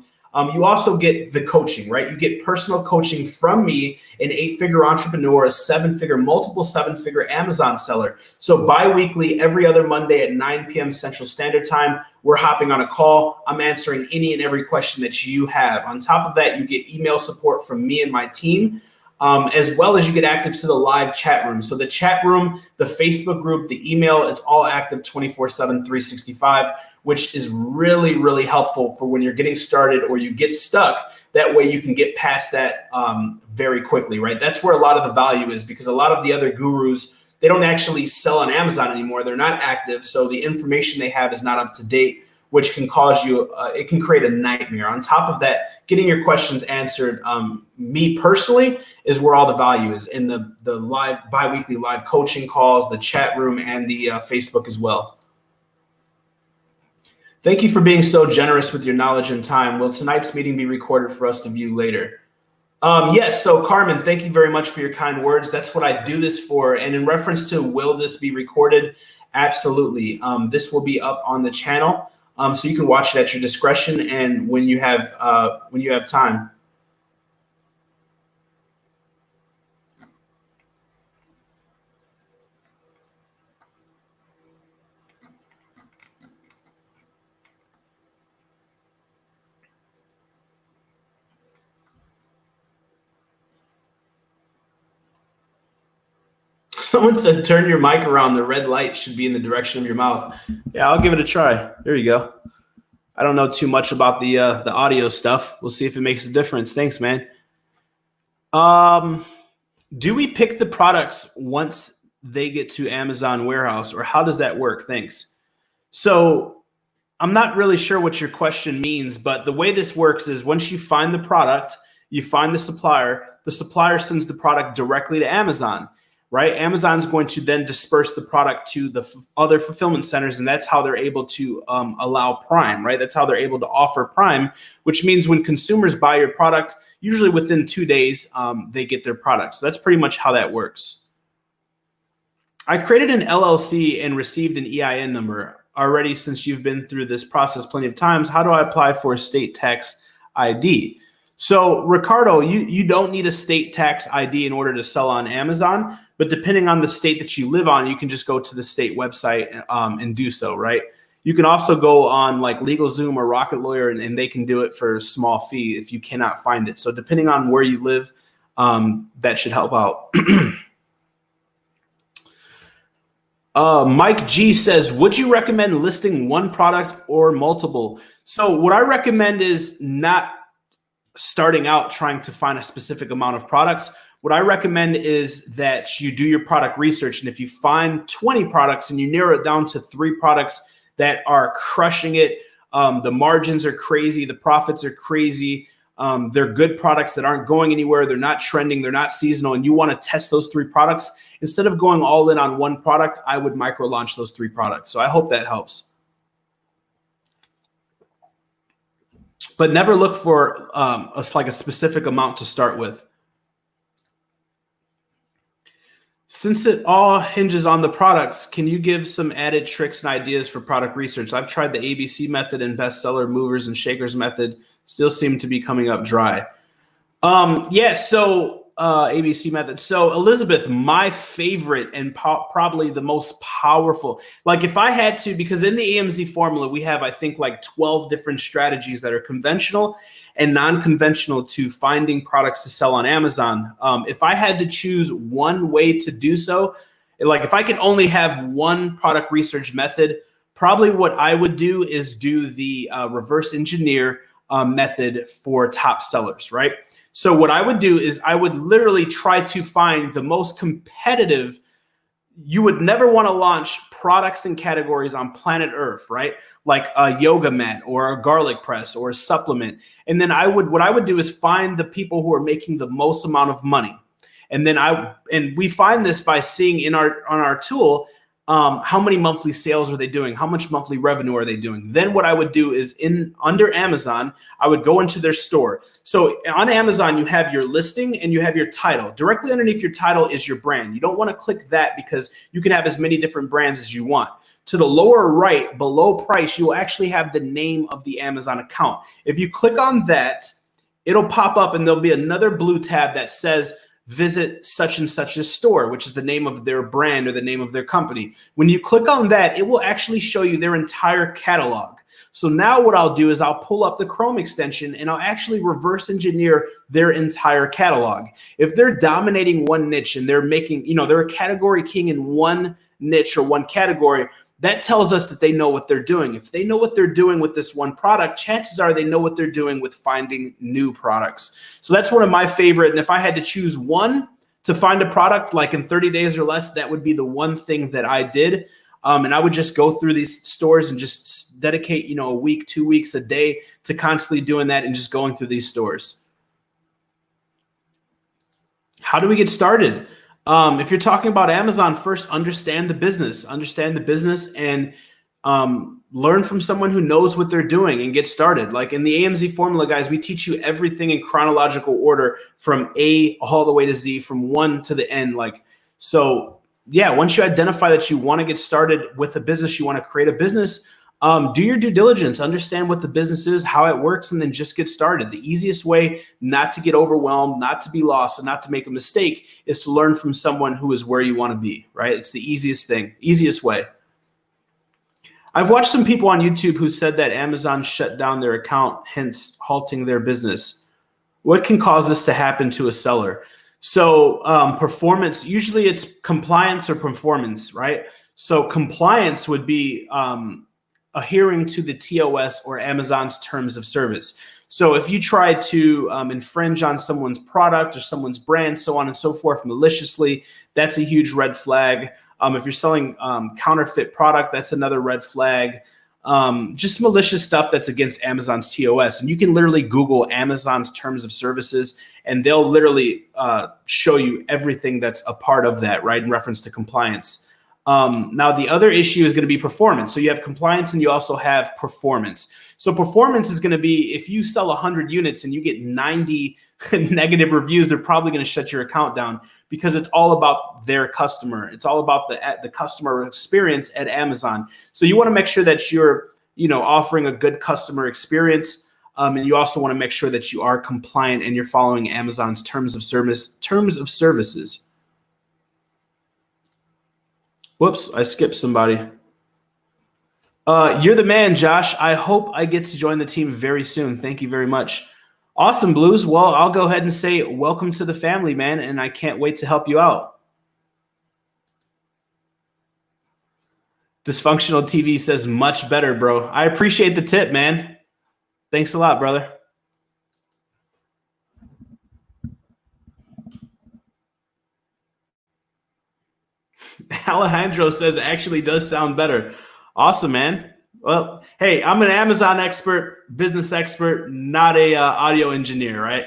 Speaker 1: you also get the coaching, right? You get personal coaching from me, an 8-figure entrepreneur, a 7-figure, multiple 7-figure Amazon seller. So bi-weekly, every other Monday at 9 p.m. Central Standard Time, we're hopping on a call. I'm answering any and every question that you have. On top of that, you get email support from me and my team, as well as you get active to the live chat room. So the chat room, the Facebook group, the email, it's all active 24/7, 365, which is really, really helpful for when you're getting started or you get stuck. That way you can get past that very quickly, right? That's where a lot of the value is, because a lot of the other gurus, they don't actually sell on Amazon anymore. They're not active. So the information they have is not up to date, which can cause you, it can create a nightmare. On top of that, getting your questions answered, me personally, is where all the value is, in the live, bi-weekly live coaching calls, the chat room, and the Facebook as well. Thank you for being so generous with your knowledge and time. Will tonight's meeting be recorded for us to view later? Yes, so Carmen, thank you very much for your kind words. That's what I do this for. And in reference to will this be recorded? Absolutely. This will be up on the channel. So you can watch it at your discretion and when you have time. Someone said, turn your mic around. The red light should be in the direction of your mouth. Yeah, I'll give it a try. There you go. I don't know too much about the audio stuff. We'll see if it makes a difference. Thanks, man. Do we pick the products once they get to Amazon warehouse, or how does that work? Thanks. So I'm not really sure what your question means, but the way this works is once you find the product, you find the supplier sends the product directly to Amazon. Right? Amazon's going to then disperse the product to the other fulfillment centers, and that's how they're able to allow Prime, right? That's how they're able to offer Prime, which means when consumers buy your product, usually within 2 days, they get their product. So that's pretty much how that works. I created an LLC and received an EIN number already. Since you've been through this process plenty of times, how do I apply for a state tax ID? So Ricardo, you don't need a state tax ID in order to sell on Amazon, but depending on the state that you live on, you can just go to the state website and do so, right? You can also go on like LegalZoom or Rocket Lawyer, and they can do it for a small fee if you cannot find it. So depending on where you live, that should help out. Mike G says, would you recommend listing one product or multiple? So what I recommend is not starting out trying to find a specific amount of products. What I recommend is that you do your product research. And if you find 20 products and you narrow it down to 3 products that are crushing it, the margins are crazy, the profits are crazy, they're good products that aren't going anywhere, they're not trending, they're not seasonal, and you want to test those 3 products, instead of going all in on one product, I would micro launch those 3 products. So I hope that helps. But never look for like a specific amount to start with. Since it all hinges on the products, can you give some added tricks and ideas for product research? I've tried the ABC method and bestseller movers and shakers method, still seem to be coming up dry. Yeah, so ABC method. So Elizabeth, my favorite and probably the most powerful, like if I had to, because in the AMZ formula, we have, I think, like 12 different strategies that are conventional and non-conventional to finding products to sell on Amazon. If I had to choose one way to do so, like if I could only have one product research method, probably what I would do is do the reverse engineer method for top sellers, right? So what I would do is I would literally try to find the most competitive. You would never want to launch products and categories on planet Earth, right? Like a yoga mat or a garlic press or a supplement. And then what I would do is find the people who are making the most amount of money. And then we find this by seeing on our tool, how many monthly sales are they doing? How much monthly revenue are they doing? Then what I would do is under Amazon, I would go into their store. So on Amazon, you have your listing and you have your title. Directly underneath your title is your brand. You don't want to click that because you can have as many different brands as you want. To the lower right, below price, you will actually have the name of the Amazon account. If you click on that, it'll pop up and there'll be another blue tab that says visit such and such a store, which is the name of their brand or the name of their company. When you click on that, it will actually show you their entire catalog. So now what I'll do is I'll pull up the Chrome extension and I'll actually reverse engineer their entire catalog. If they're dominating one niche and they're making, they're a category king in one niche or one category, that tells us that they know what they're doing. If they know what they're doing with this one product, chances are they know what they're doing with finding new products. So that's one of my favorite. And if I had to choose one to find a product like in 30 days or less, that would be the one thing that I did. And I would just go through these stores and just dedicate, a week, 2 weeks, a day to constantly doing that and just going through these stores. How do we get started? If you're talking about Amazon, first understand the business and learn from someone who knows what they're doing and get started. Like in the AMZ formula, guys, we teach you everything in chronological order from A all the way to Z, from 1 to the end. So yeah, once you identify that you want to get started with a business, you want to create a business, do your due diligence, understand what the business is, how it works, and then just get started. The easiest way not to get overwhelmed, not to be lost, and not to make a mistake is to learn from someone who is where you want to be, right? It's the easiest way. I've watched some people on YouTube who said that Amazon shut down their account, hence halting their business. What can cause this to happen to a seller? So performance, usually it's compliance or performance, right? So compliance would be adhering to the TOS or Amazon's terms of service. So if you try to infringe on someone's product or someone's brand, so on and so forth, maliciously, that's a huge red flag. If you're selling counterfeit product, that's another red flag. Just malicious stuff that's against Amazon's TOS. And you can literally Google Amazon's terms of services and they'll literally show you everything that's a part of that, right, in reference to compliance. Now, the other issue is going to be performance. So you have compliance and you also have performance. So performance is going to be if you sell 100 units and you get 90 negative reviews, they're probably going to shut your account down because it's all about their customer. It's all about the customer experience at Amazon. So you want to make sure that you're, offering a good customer experience. And you also want to make sure that you are compliant and you're following Amazon's terms of services. Whoops, I skipped somebody. You're the man, Josh. I hope I get to join the team very soon. Thank you very much. Awesome, Blues. Well, I'll go ahead and say welcome to the family, man, and I can't wait to help you out. Dysfunctional TV says much better, bro. I appreciate the tip, man. Thanks a lot, brother. Alejandro says it actually does sound better. Awesome, man. Well, hey, I'm an Amazon expert, business expert, not a audio engineer, right?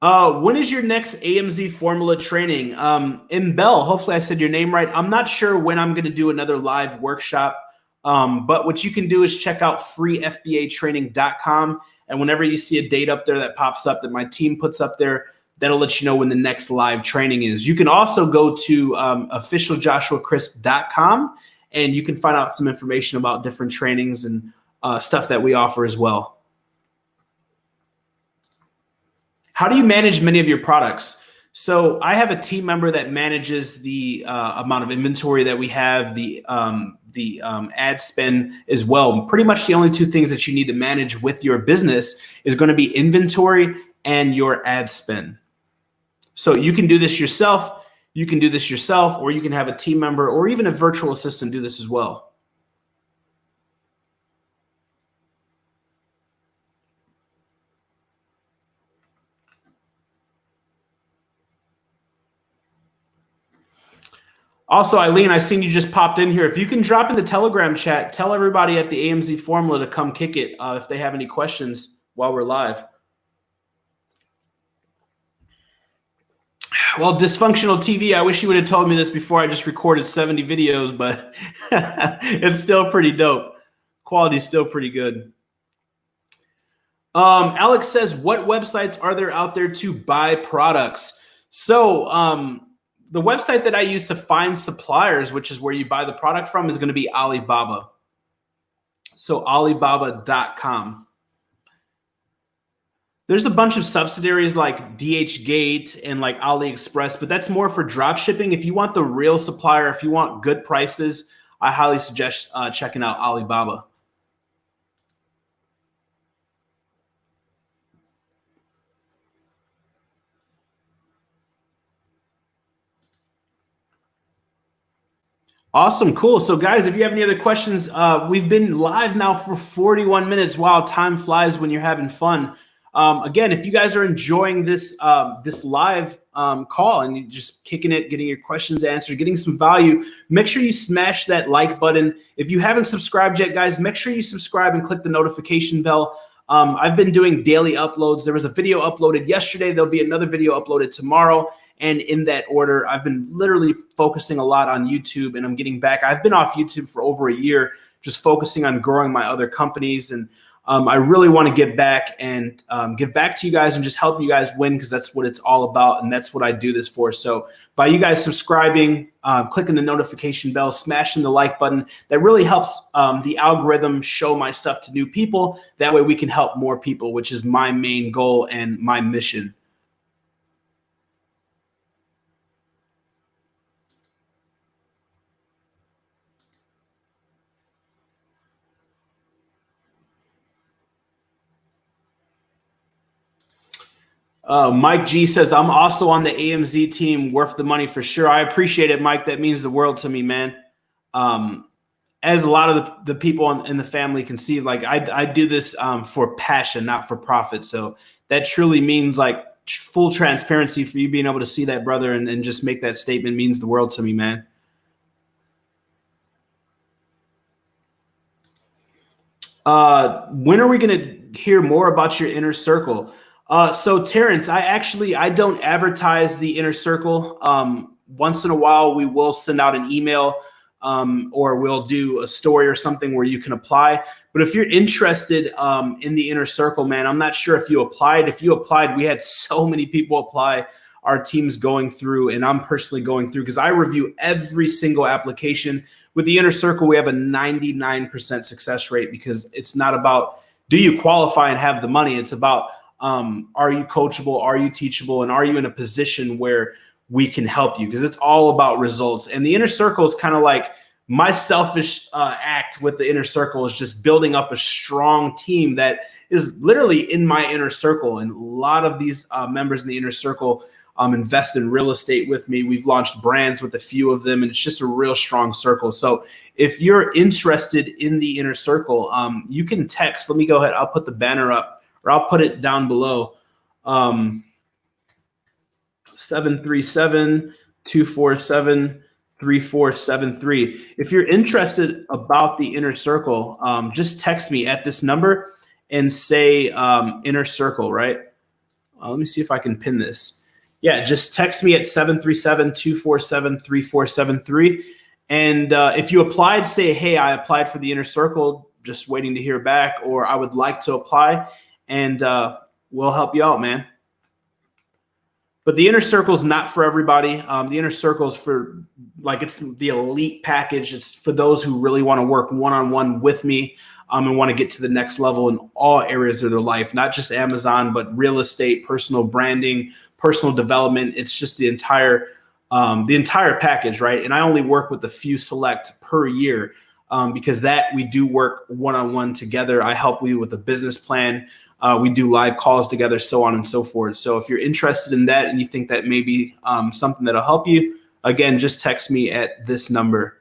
Speaker 1: When is your next AMZ formula training? In Bell, hopefully I said your name right. I'm not sure when I'm going to do another live workshop, but what you can do is check out freefbatraining.com. And whenever you see a date up there that pops up that my team puts up there, that'll let you know when the next live training is. You can also go to officialjoshuacrisp.com and you can find out some information about different trainings and stuff that we offer as well. How do you manage many of your products? So I have a team member that manages the amount of inventory that we have, the ad spend as well. Pretty much the only two things that you need to manage with your business is going to be inventory and your ad spend. So you can do this yourself. You can do this yourself, or you can have a team member or even a virtual assistant do this as well. Also, Eileen, I seen you just popped in here. If you can drop in the Telegram chat, tell everybody at the AMZ Formula to come kick it if they have any questions while we're live. Well, Dysfunctional TV, I wish you would have told me this before I just recorded 70 videos, but it's still pretty dope. Quality's still pretty good. Alex says, what websites are there out there to buy products? So, the website that I use to find suppliers, which is where you buy the product from, is going to be Alibaba. So Alibaba.com. There's a bunch of subsidiaries like DHgate and like AliExpress, but that's more for drop shipping. If you want the real supplier, if you want good prices, I highly suggest checking out Alibaba. Awesome. Cool. So guys, if you have any other questions, we've been live now for 41 minutes. Wow. Time flies when you're having fun. Again, if you guys are enjoying this, this live call and you're just kicking it, getting your questions answered, getting some value, make sure you smash that like button. If you haven't subscribed yet, guys, make sure you subscribe and click the notification bell. I've been doing daily uploads. There was a video uploaded yesterday. There'll be another video uploaded tomorrow. And in that order, I've been literally focusing a lot on YouTube, and I'm getting back. I've been off YouTube for over a year, just focusing on growing my other companies. And I really want to get back and give back to you guys and just help you guys win, because that's what it's all about. And that's what I do this for. So by you guys subscribing, clicking the notification bell, smashing the like button, that really helps the algorithm show my stuff to new people. That way we can help more people, which is my main goal and my mission. Mike G says, I'm also on the AMZ team, worth the money for sure. I appreciate it, Mike. That means the world to me, man. As a lot of the people in the family can see, like I do this for passion, not for profit. So that truly means like full transparency for you being able to see that, brother, and just make that statement means the world to me, man. When are we going to hear more about your inner circle? So Terrence, I don't advertise the inner circle. Once in a while, we will send out an email or we'll do a story or something where you can apply. But if you're interested in the inner circle, man, I'm not sure if you applied. If you applied, we had so many people apply. Our team's going through, and I'm personally going through, because I review every single application. With the inner circle, we have a 99% success rate, because it's not about do you qualify and have the money. It's about are you coachable? Are you teachable? And are you in a position where we can help you? Because it's all about results. And the inner circle is kind of like my selfish act with the inner circle, is just building up a strong team that is literally in my inner circle. And a lot of these members in the inner circle invest in real estate with me. We've launched brands with a few of them, and it's just a real strong circle. So if you're interested in the inner circle, you can text. Let me go ahead. I'll put the banner up. Or I'll put it down below. 737-247-3473. If you're interested about the inner circle, just text me at this number and say inner circle, right? Let me see if I can pin this. Yeah, just text me at 737-247-3473. And if you applied, say, hey, I applied for the inner circle, just waiting to hear back, or I would like to apply. And we'll help you out, man. But the inner circle is not for everybody. The inner circle is for, like, it's the elite package. It's for those who really want to work one-on-one with me. and want to get to the next level in all areas of their life, not just Amazon, but real estate, personal branding, personal development. It's just the entire package, right? And I only work with a few select per year because that we do work one-on-one together. I help you with a business plan. We do live calls together, so on and so forth. So if you're interested in that and you think that may be something that'll help you, again, just text me at this number.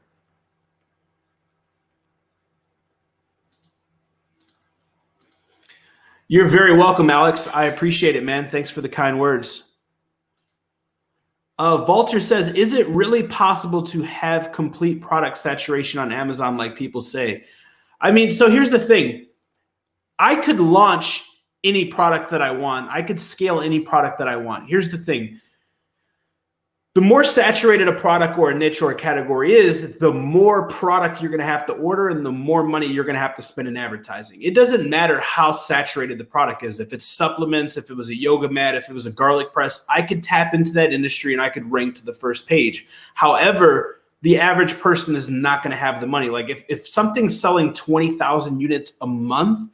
Speaker 1: You're very welcome, Alex. I appreciate it, man. Thanks for the kind words. Walter says, is it really possible to have complete product saturation on Amazon like people say? I mean, so here's the thing. I could launch any product that I want. I could scale any product that I want. Here's the thing. The more saturated a product or a niche or a category is, the more product you're going to have to order and the more money you're going to have to spend in advertising. It doesn't matter how saturated the product is. If it's supplements, if it was a yoga mat, if it was a garlic press, I could tap into that industry and I could rank to the first page. However, the average person is not going to have the money. Like if something's selling 20,000 units a month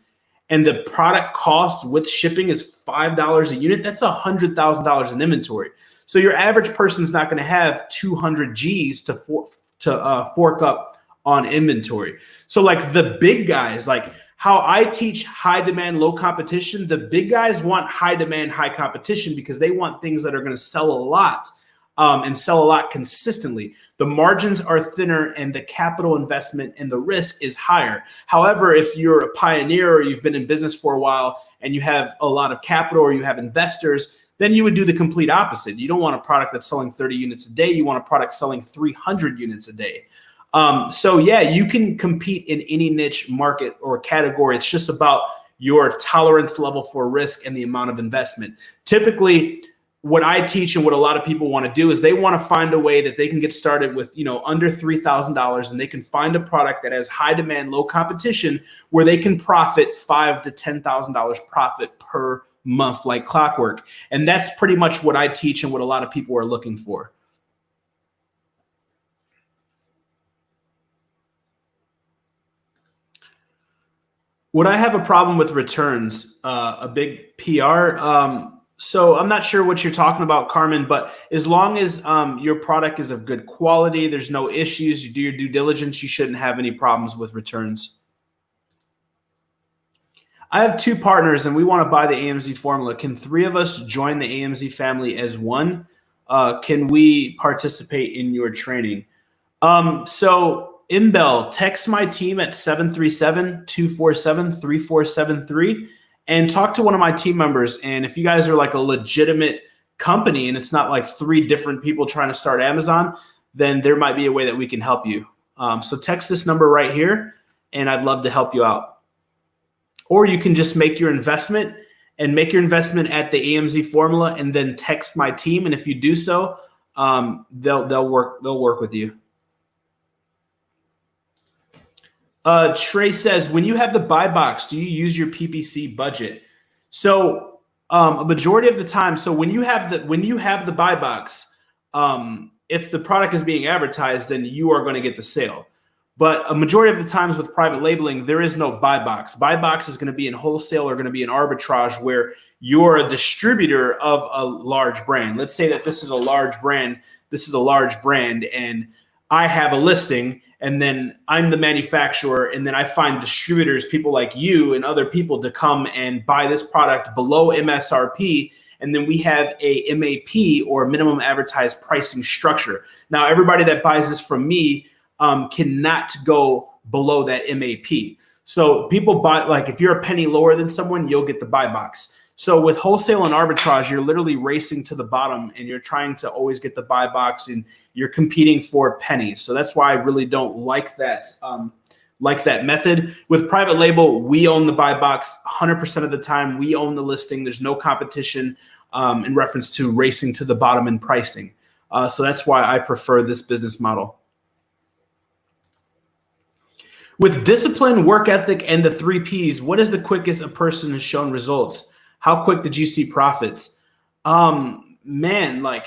Speaker 1: and the product cost with shipping is $5 a unit, that's $100,000 in inventory. So your average person is not going to have 200 G's to fork up on inventory. So like the big guys, like how I teach high demand, low competition, the big guys want high demand, high competition because they want things that are going to sell a lot and sell a lot consistently. The margins are thinner and the capital investment and the risk is higher. However, if you're a pioneer or you've been in business for a while and you have a lot of capital or you have investors, then you would do the complete opposite. You don't want a product that's selling 30 units a day. You want a product selling 300 units a day. So yeah, you can compete in any niche market or category. It's just about your tolerance level for risk and the amount of investment. Typically, what I teach and what a lot of people want to do is they want to find a way that they can get started with, under $3,000 and they can find a product that has high demand, low competition where they can profit $5,000 to $10,000 profit per month like clockwork. And that's pretty much what I teach and what a lot of people are looking for. Would I have a problem with returns? A big PR? So I'm not sure what you're talking about, Carmen, but as long as your product is of good quality, there's no issues, you do your due diligence, you shouldn't have any problems with returns. I have 2 partners and we want to buy the AMZ formula. Can 3 of us join the AMZ family as one? Can we participate in your training? So Imbel, text my team at 737-247-3473 and talk to one of my team members. And if you guys are like a legitimate company and it's not like 3 different people trying to start Amazon, then there might be a way that we can help you. So text this number right here and I'd love to help you out. Or you can just make your investment at the AMZ formula and then text my team. And if you do so, they'll work with you. Trey says, when you have the buy box, do you use your PPC budget? So a majority of the time, so when you have the buy box, if the product is being advertised, then you are going to get the sale. But a majority of the times with private labeling, there is no buy box. Buy box is going to be in wholesale or going to be in arbitrage where you're a distributor of a large brand. Let's say that this is a large brand. And I have a listing and then I'm the manufacturer. And then I find distributors, people like you and other people to come and buy this product below MSRP. And then we have a MAP or minimum advertised pricing structure. Now, everybody that buys this from me cannot go below that MAP. So people buy, like if you're a penny lower than someone, you'll get the buy box. So with wholesale and arbitrage, you're literally racing to the bottom and you're trying to always get the buy box and you're competing for pennies. So that's why I really don't like that method. With private label, we own the buy box 100% of the time. We own the listing. There's no competition in reference to racing to the bottom in pricing. So that's why I prefer this business model. With discipline, work ethic, and the 3 Ps, what is the quickest a person has shown results? How quick did you see profits? Man, like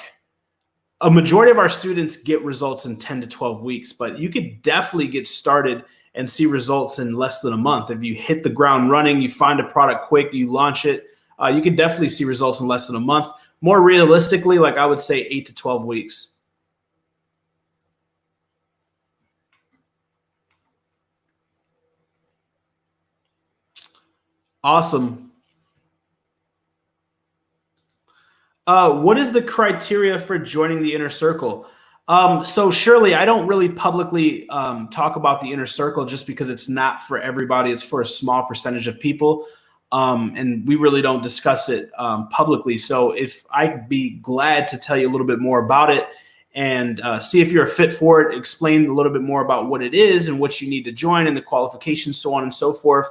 Speaker 1: a majority of our students get results in 10 to 12 weeks, but you could definitely get started and see results in less than a month. If you hit the ground running, you find a product quick, you launch it, you can definitely see results in less than a month. More realistically, like I would say 8 to 12 weeks. Awesome. What is the criteria for joining the inner circle? So Shirley, I don't really publicly talk about the inner circle just because it's not for everybody. It's for a small percentage of people. And we really don't discuss it publicly. So if I'd be glad to tell you a little bit more about it and see if you're a fit for it, explain a little bit more about what it is and what you need to join and the qualifications, so on and so forth.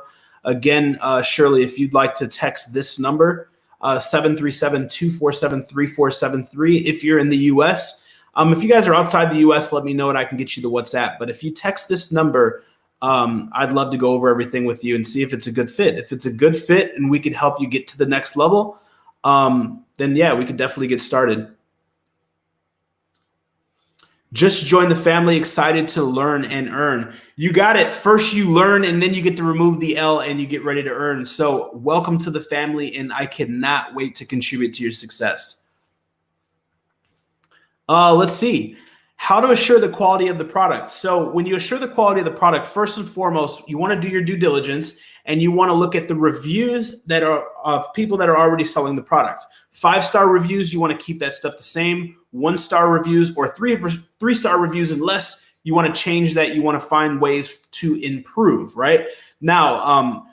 Speaker 1: Again, Shirley, if you'd like to text this number, 737-247-3473 if you're in the US. If you guys are outside the US, let me know and I can get you the WhatsApp. But if you text this number, I'd love to go over everything with you and see if it's a good fit. If it's a good fit and we can help you get to the next level, then yeah, we could definitely get started. Just join the family, excited to learn and earn. You got it. First you learn and then you get to remove the L and you get ready to earn. So welcome to the family and I cannot wait to contribute to your success. Let's see. How to assure the quality of the product. So when you assure the quality of the product, first and foremost, you want to do your due diligence and you want to look at the reviews that are of people that are already selling the product. 5-star reviews, you want to keep that stuff the same. 1-star reviews or 3-star reviews and less, you want to change that. You want to find ways to improve, right? Now,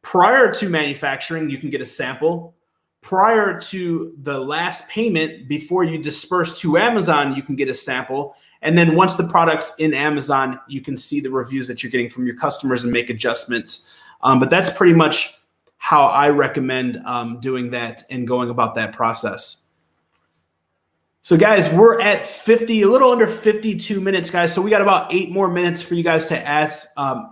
Speaker 1: prior to manufacturing, you can get a sample. Prior to the last payment, before you disperse to Amazon, you can get a sample. And then once the product's in Amazon, you can see the reviews that you're getting from your customers and make adjustments. But that's pretty much how I recommend doing that and going about that process. So guys, we're at a little under 52 minutes, guys. So we got about 8 more minutes for you guys to ask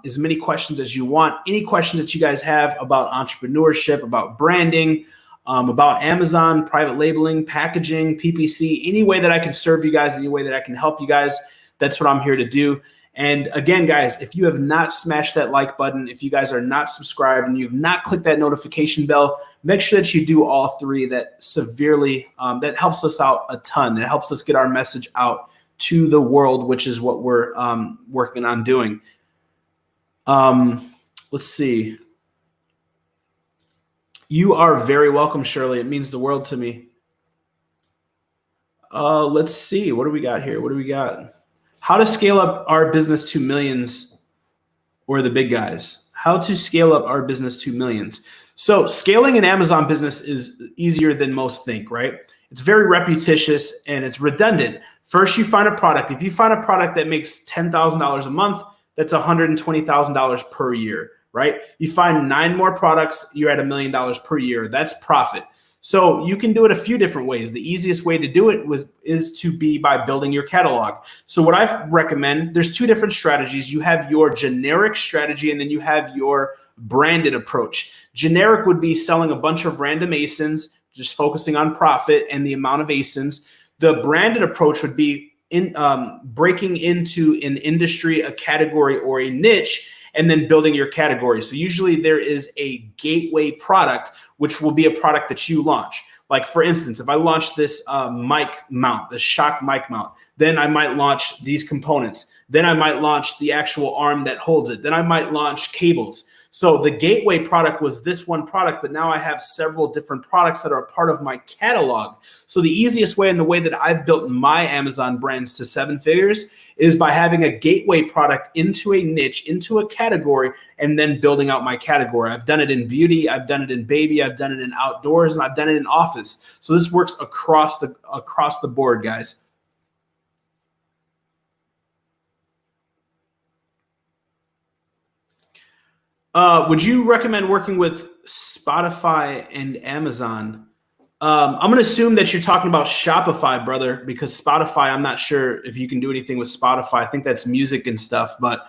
Speaker 1: as many questions as you want. Any questions that you guys have about entrepreneurship, about branding, about Amazon, private labeling, packaging, PPC, any way that I can serve you guys, any way that I can help you guys, that's what I'm here to do. And again, guys, if you have not smashed that like button, if you guys are not subscribed and you've not clicked that notification bell, make sure that you do all 3. That severely, that helps us out a ton. It helps us get our message out to the world, which is what we're working on doing. Let's see. You are very welcome, Shirley. It means the world to me. Let's see. What do we got here? What do we got? How to scale up our business to millions, or the big guys. How to scale up our business to millions. So scaling an Amazon business is easier than most think, right? It's very repetitious and it's redundant. First, you find a product. If you find a product that makes $10,000 a month, that's $120,000 per year, right? You find 9 more products, you're at $1 million per year. That's profit. So you can do it a few different ways. The easiest way to do it is to be by building your catalog. So what I recommend, there's 2 different strategies. You have your generic strategy and then you have your branded approach. Generic would be selling a bunch of random ASINs, just focusing on profit and the amount of ASINs. The branded approach would be breaking into an industry, a category, or a niche, and then building your category. So usually there is a gateway product, which will be a product that you launch. Like for instance, if I launch this mic mount, the Shock mic mount, then I might launch these components. Then I might launch the actual arm that holds it. Then I might launch cables. So the gateway product was this one product, but now I have several different products that are a part of my catalog. So the easiest way and the way that I've built my Amazon brands to 7 figures is by having a gateway product into a niche, into a category, and then building out my category. I've done it in beauty, I've done it in baby, I've done it in outdoors, and I've done it in office. So this works across the board, guys. Would you recommend working with Spotify and Amazon? I'm going to assume that you're talking about Shopify, brother, because Spotify, I'm not sure if you can do anything with Spotify. I think that's music and stuff. But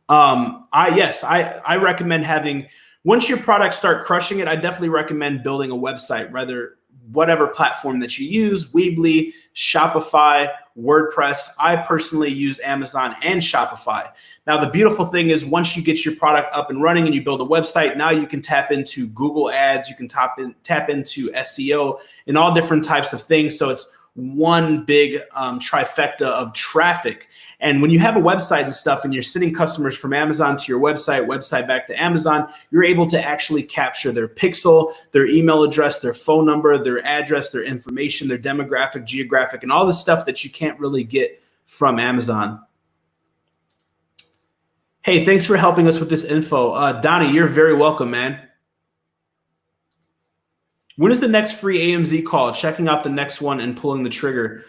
Speaker 1: I recommend having, once your products start crushing it, I definitely recommend building a website, whatever platform that you use, Weebly, Shopify, WordPress. I personally use Amazon and Shopify. Now, the beautiful thing is once you get your product up and running and you build a website, now you can tap into Google Ads, you can tap into SEO and all different types of things. So it's one big trifecta of traffic. And when you have a website and stuff and you're sending customers from Amazon to your website back to Amazon, you're able to actually capture their pixel, their email address, their phone number, their address, their information, their demographic, geographic, and all the stuff that you can't really get from Amazon. Hey, thanks for helping us with this info. Donnie, you're very welcome, man. When is the next free AMZ call? Checking out the next one and pulling the trigger.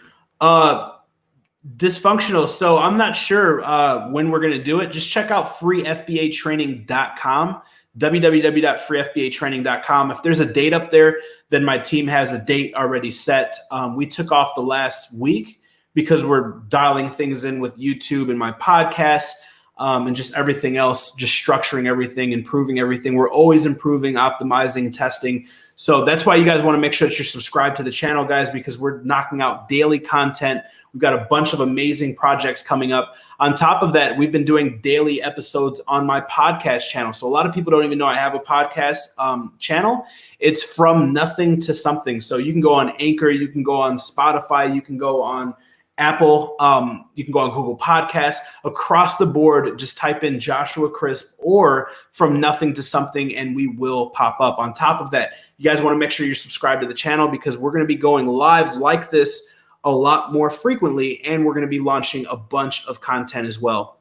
Speaker 1: Dysfunctional. So I'm not sure when we're going to do it. Just check out freefbatraining.com, www.freefbatraining.com. If there's a date up there, then my team has a date already set. We took off the last week because we're dialing things in with YouTube and my podcast. And just everything else, just structuring everything, improving everything. We're always improving, optimizing, testing. So that's why you guys want to make sure that you're subscribed to the channel, guys, because we're knocking out daily content. We've got a bunch of amazing projects coming up. On top of that, we've been doing daily episodes on my podcast channel. So a lot of people don't even know I have a podcast channel. It's From Nothing to Something. So you can go on Anchor, you can go on Spotify, you can go on Apple, you can go on Google Podcasts. Across the board, just type in Joshua Crisp or From Nothing to Something and we will pop up. On top of that, you guys want to make sure you're subscribed to the channel because we're going to be going live like this a lot more frequently, and we're going to be launching a bunch of content as well.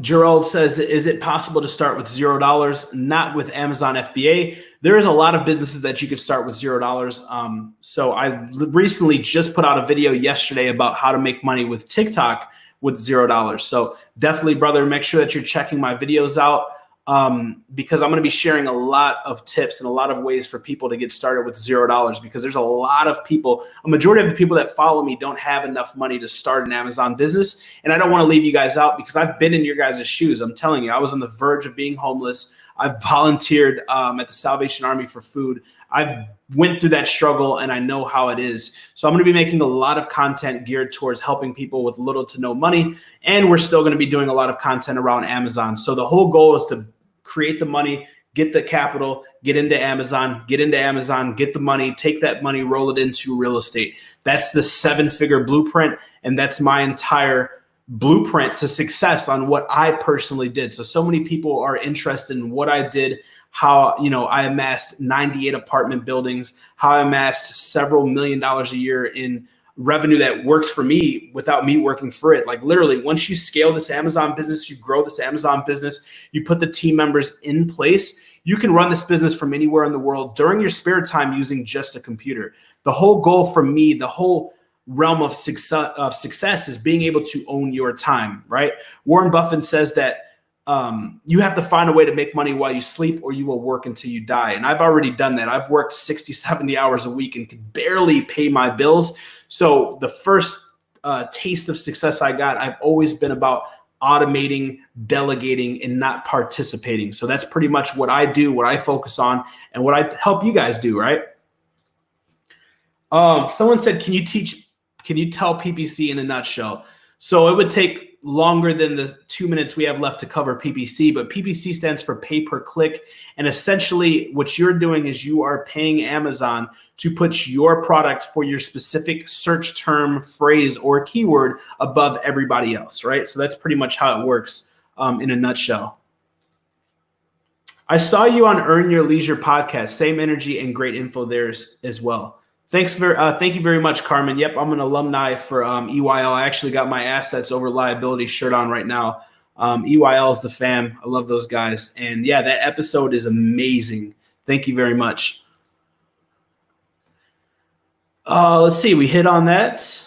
Speaker 1: Gerald says, is it possible to start with $0? Not with Amazon FBA. There is a lot of businesses that you could start with $0. So I recently just put out a video yesterday about how to make money with TikTok with $0. So definitely, brother, make sure that you're checking my videos out because I'm going to be sharing a lot of tips and a lot of ways for people to get started with $0 because there's a lot of people, a majority of the people that follow me don't have enough money to start an Amazon business. And I don't want to leave you guys out because I've been in your guys' shoes. I'm telling you, I was on the verge of being homeless. I volunteered at the Salvation Army for food. I've went through that struggle and I know how it is. So I'm going to be making a lot of content geared towards helping people with little to no money. And we're still going to be doing a lot of content around Amazon. So the whole goal is to create the money, get the capital, get into Amazon, get the money, take that money, roll it into real estate. That's the 7-figure blueprint. And that's my entire blueprint to success on what I personally did. So many people are interested in what I did, how, I amassed 98 apartment buildings, how I amassed several $1 million a year in revenue that works for me without me working for it. Like literally, once you scale this Amazon business, you grow this Amazon business, you put the team members in place, you can run this business from anywhere in the world during your spare time using just a computer. The whole goal for me, the whole realm of success is being able to own your time, right? Warren Buffett says that you have to find a way to make money while you sleep or you will work until you die. And I've already done that. I've worked 60, 70 hours a week and could barely pay my bills. So the first taste of success I got, I've always been about automating, delegating, and not participating. So that's pretty much what I do, what I focus on, and what I help you guys do, right? Someone said, can you tell PPC in a nutshell? So it would take longer than the 2 minutes we have left to cover PPC, but PPC stands for pay per click. And essentially what you're doing is you are paying Amazon to put your product for your specific search term, phrase, or keyword above everybody else, right? So that's pretty much how it works in a nutshell. I saw you on Earn Your Leisure podcast, same energy and great info there as well. Thank you very much, Carmen. Yep, I'm an alumni for EYL. I actually got my assets over liability shirt on right now. EYL is the fam. I love those guys. And yeah, that episode is amazing. Thank you very much. Let's see. We hit on that.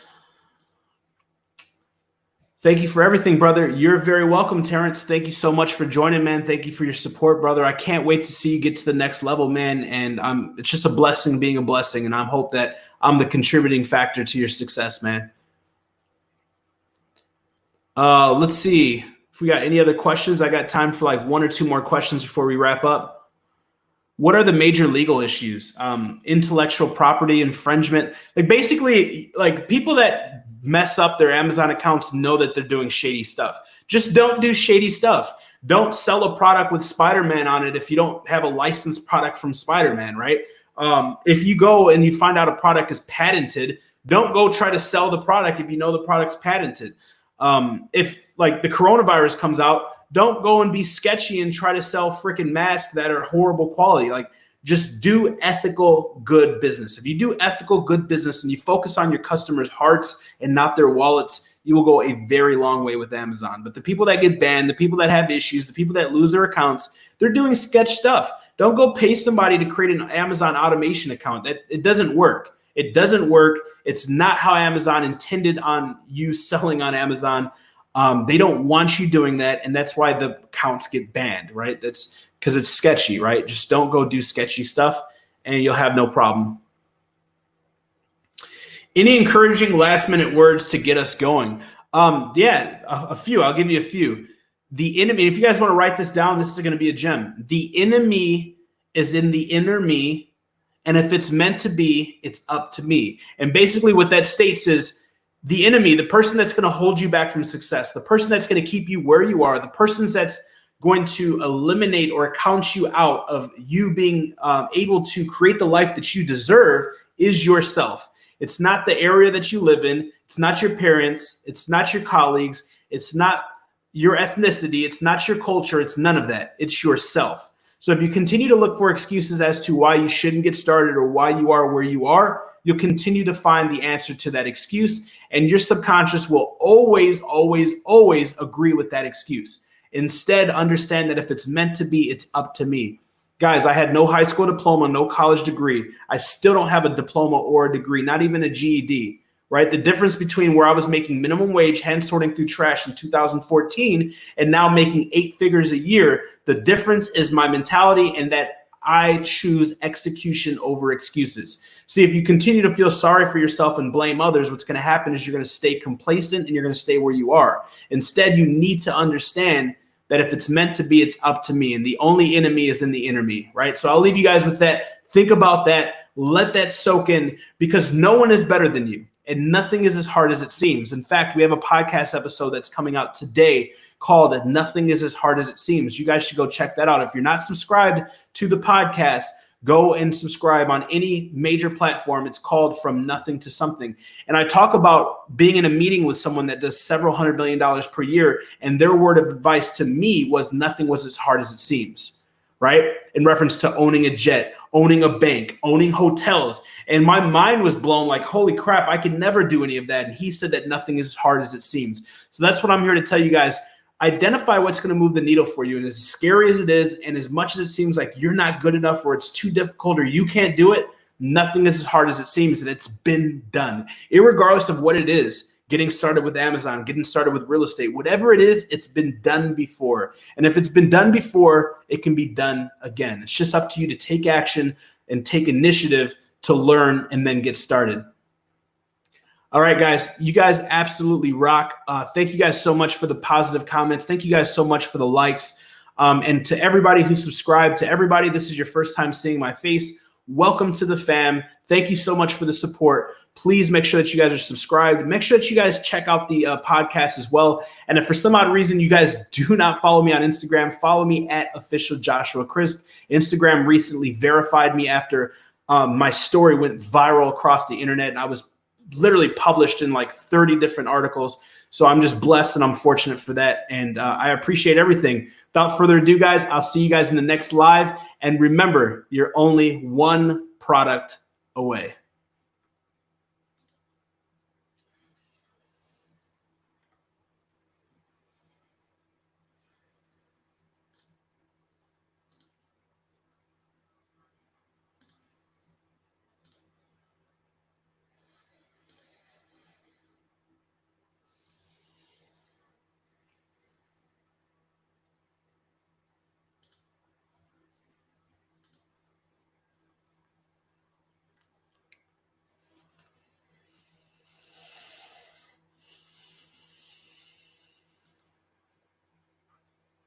Speaker 1: Thank you for everything, brother. You're very welcome, Terrence. Thank you so much for joining, man. Thank you for your support, brother. I can't wait to see you get to the next level, man. And it's just a blessing being a blessing. And I hope that I'm the contributing factor to your success, man. Let's see if we got any other questions. I got time for like 1 or 2 more questions before we wrap up. What are the major legal issues? Intellectual property infringement. Like basically, like people that mess up their Amazon accounts know that they're doing shady stuff. Just don't do shady stuff. Don't sell a product with Spider-Man on it if you don't have a licensed product from Spider-Man, right? If you go and you find out a product is patented, don't go try to sell the product if you know the product's patented. If like the coronavirus comes out, don't go and be sketchy and try to sell freaking masks that are horrible quality. Like just do ethical, good business. If you do ethical, good business and you focus on your customers' hearts and not their wallets, you will go a very long way with Amazon. But the people that get banned, the people that have issues, the people that lose their accounts, they're doing sketch stuff. Don't go pay somebody to create an Amazon automation account. It doesn't work. It doesn't work. It's not how Amazon intended on you selling on Amazon. They don't want you doing that, and that's why the accounts get banned, right? That's because it's sketchy, right? Just don't go do sketchy stuff, and you'll have no problem. Any encouraging last-minute words to get us going? Yeah, a few. I'll give you a few. The enemy, if you guys want to write this down, this is going to be a gem. The enemy is in the inner me, and if it's meant to be, it's up to me. And basically what that states is the enemy, the person that's going to hold you back from success, the person that's going to keep you where you are, the person that's going to eliminate or count you out of you being able to create the life that you deserve is yourself. It's not the area that you live in. It's not your parents. It's not your colleagues. It's not your ethnicity. It's not your culture. It's none of that. It's yourself. So if you continue to look for excuses as to why you shouldn't get started or why you are where you are, you'll continue to find the answer to that excuse, and your subconscious will always, always, always agree with that excuse. Instead, understand that if it's meant to be, it's up to me. Guys, I had no high school diploma, no college degree. I still don't have a diploma or a degree, not even a GED, right? The difference between where I was making minimum wage, hand sorting through trash in 2014, and now making 8 figures a year, the difference is my mentality and that I choose execution over excuses. See, if you continue to feel sorry for yourself and blame others, what's going to happen is you're going to stay complacent and you're going to stay where you are. Instead, you need to understand that if it's meant to be, it's up to me. And the only enemy is in the inner me, right? So I'll leave you guys with that. Think about that. Let that soak in, because no one is better than you and nothing is as hard as it seems. In fact, we have a podcast episode that's coming out today called Nothing is as Hard as It Seems. You guys should go check that out. If you're not subscribed to the podcast, go and subscribe on any major platform. It's called From Nothing to Something. And I talk about being in a meeting with someone that does several $100 million per year, and their word of advice to me was nothing was as hard as it seems, right? In reference to owning a jet, owning a bank, owning hotels. And my mind was blown like, holy crap, I could never do any of that. And he said that nothing is as hard as it seems. So that's what I'm here to tell you guys. Identify what's going to move the needle for you. And as scary as it is, and as much as it seems like you're not good enough or it's too difficult or you can't do it, nothing is as hard as it seems, and it's been done. Irregardless of what it is, getting started with Amazon, getting started with real estate, whatever it is, it's been done before. And if it's been done before, it can be done again. It's just up to you to take action and take initiative to learn and then get started. All right, guys, you guys absolutely rock. Thank you guys so much for the positive comments. Thank you guys so much for the likes. And to everybody who subscribed, to everybody, this is your first time seeing my face, welcome to the fam. Thank you so much for the support. Please make sure that you guys are subscribed. Make sure that you guys check out the podcast as well. And if for some odd reason you guys do not follow me on Instagram, follow me at Official Joshua Crisp. Instagram recently verified me after my story went viral across the internet, and I was literally published in like 30 different articles. So I'm just blessed and I'm fortunate for that. And I appreciate everything. Without further ado, guys, I'll see you guys in the next live. And remember, you're only one product away.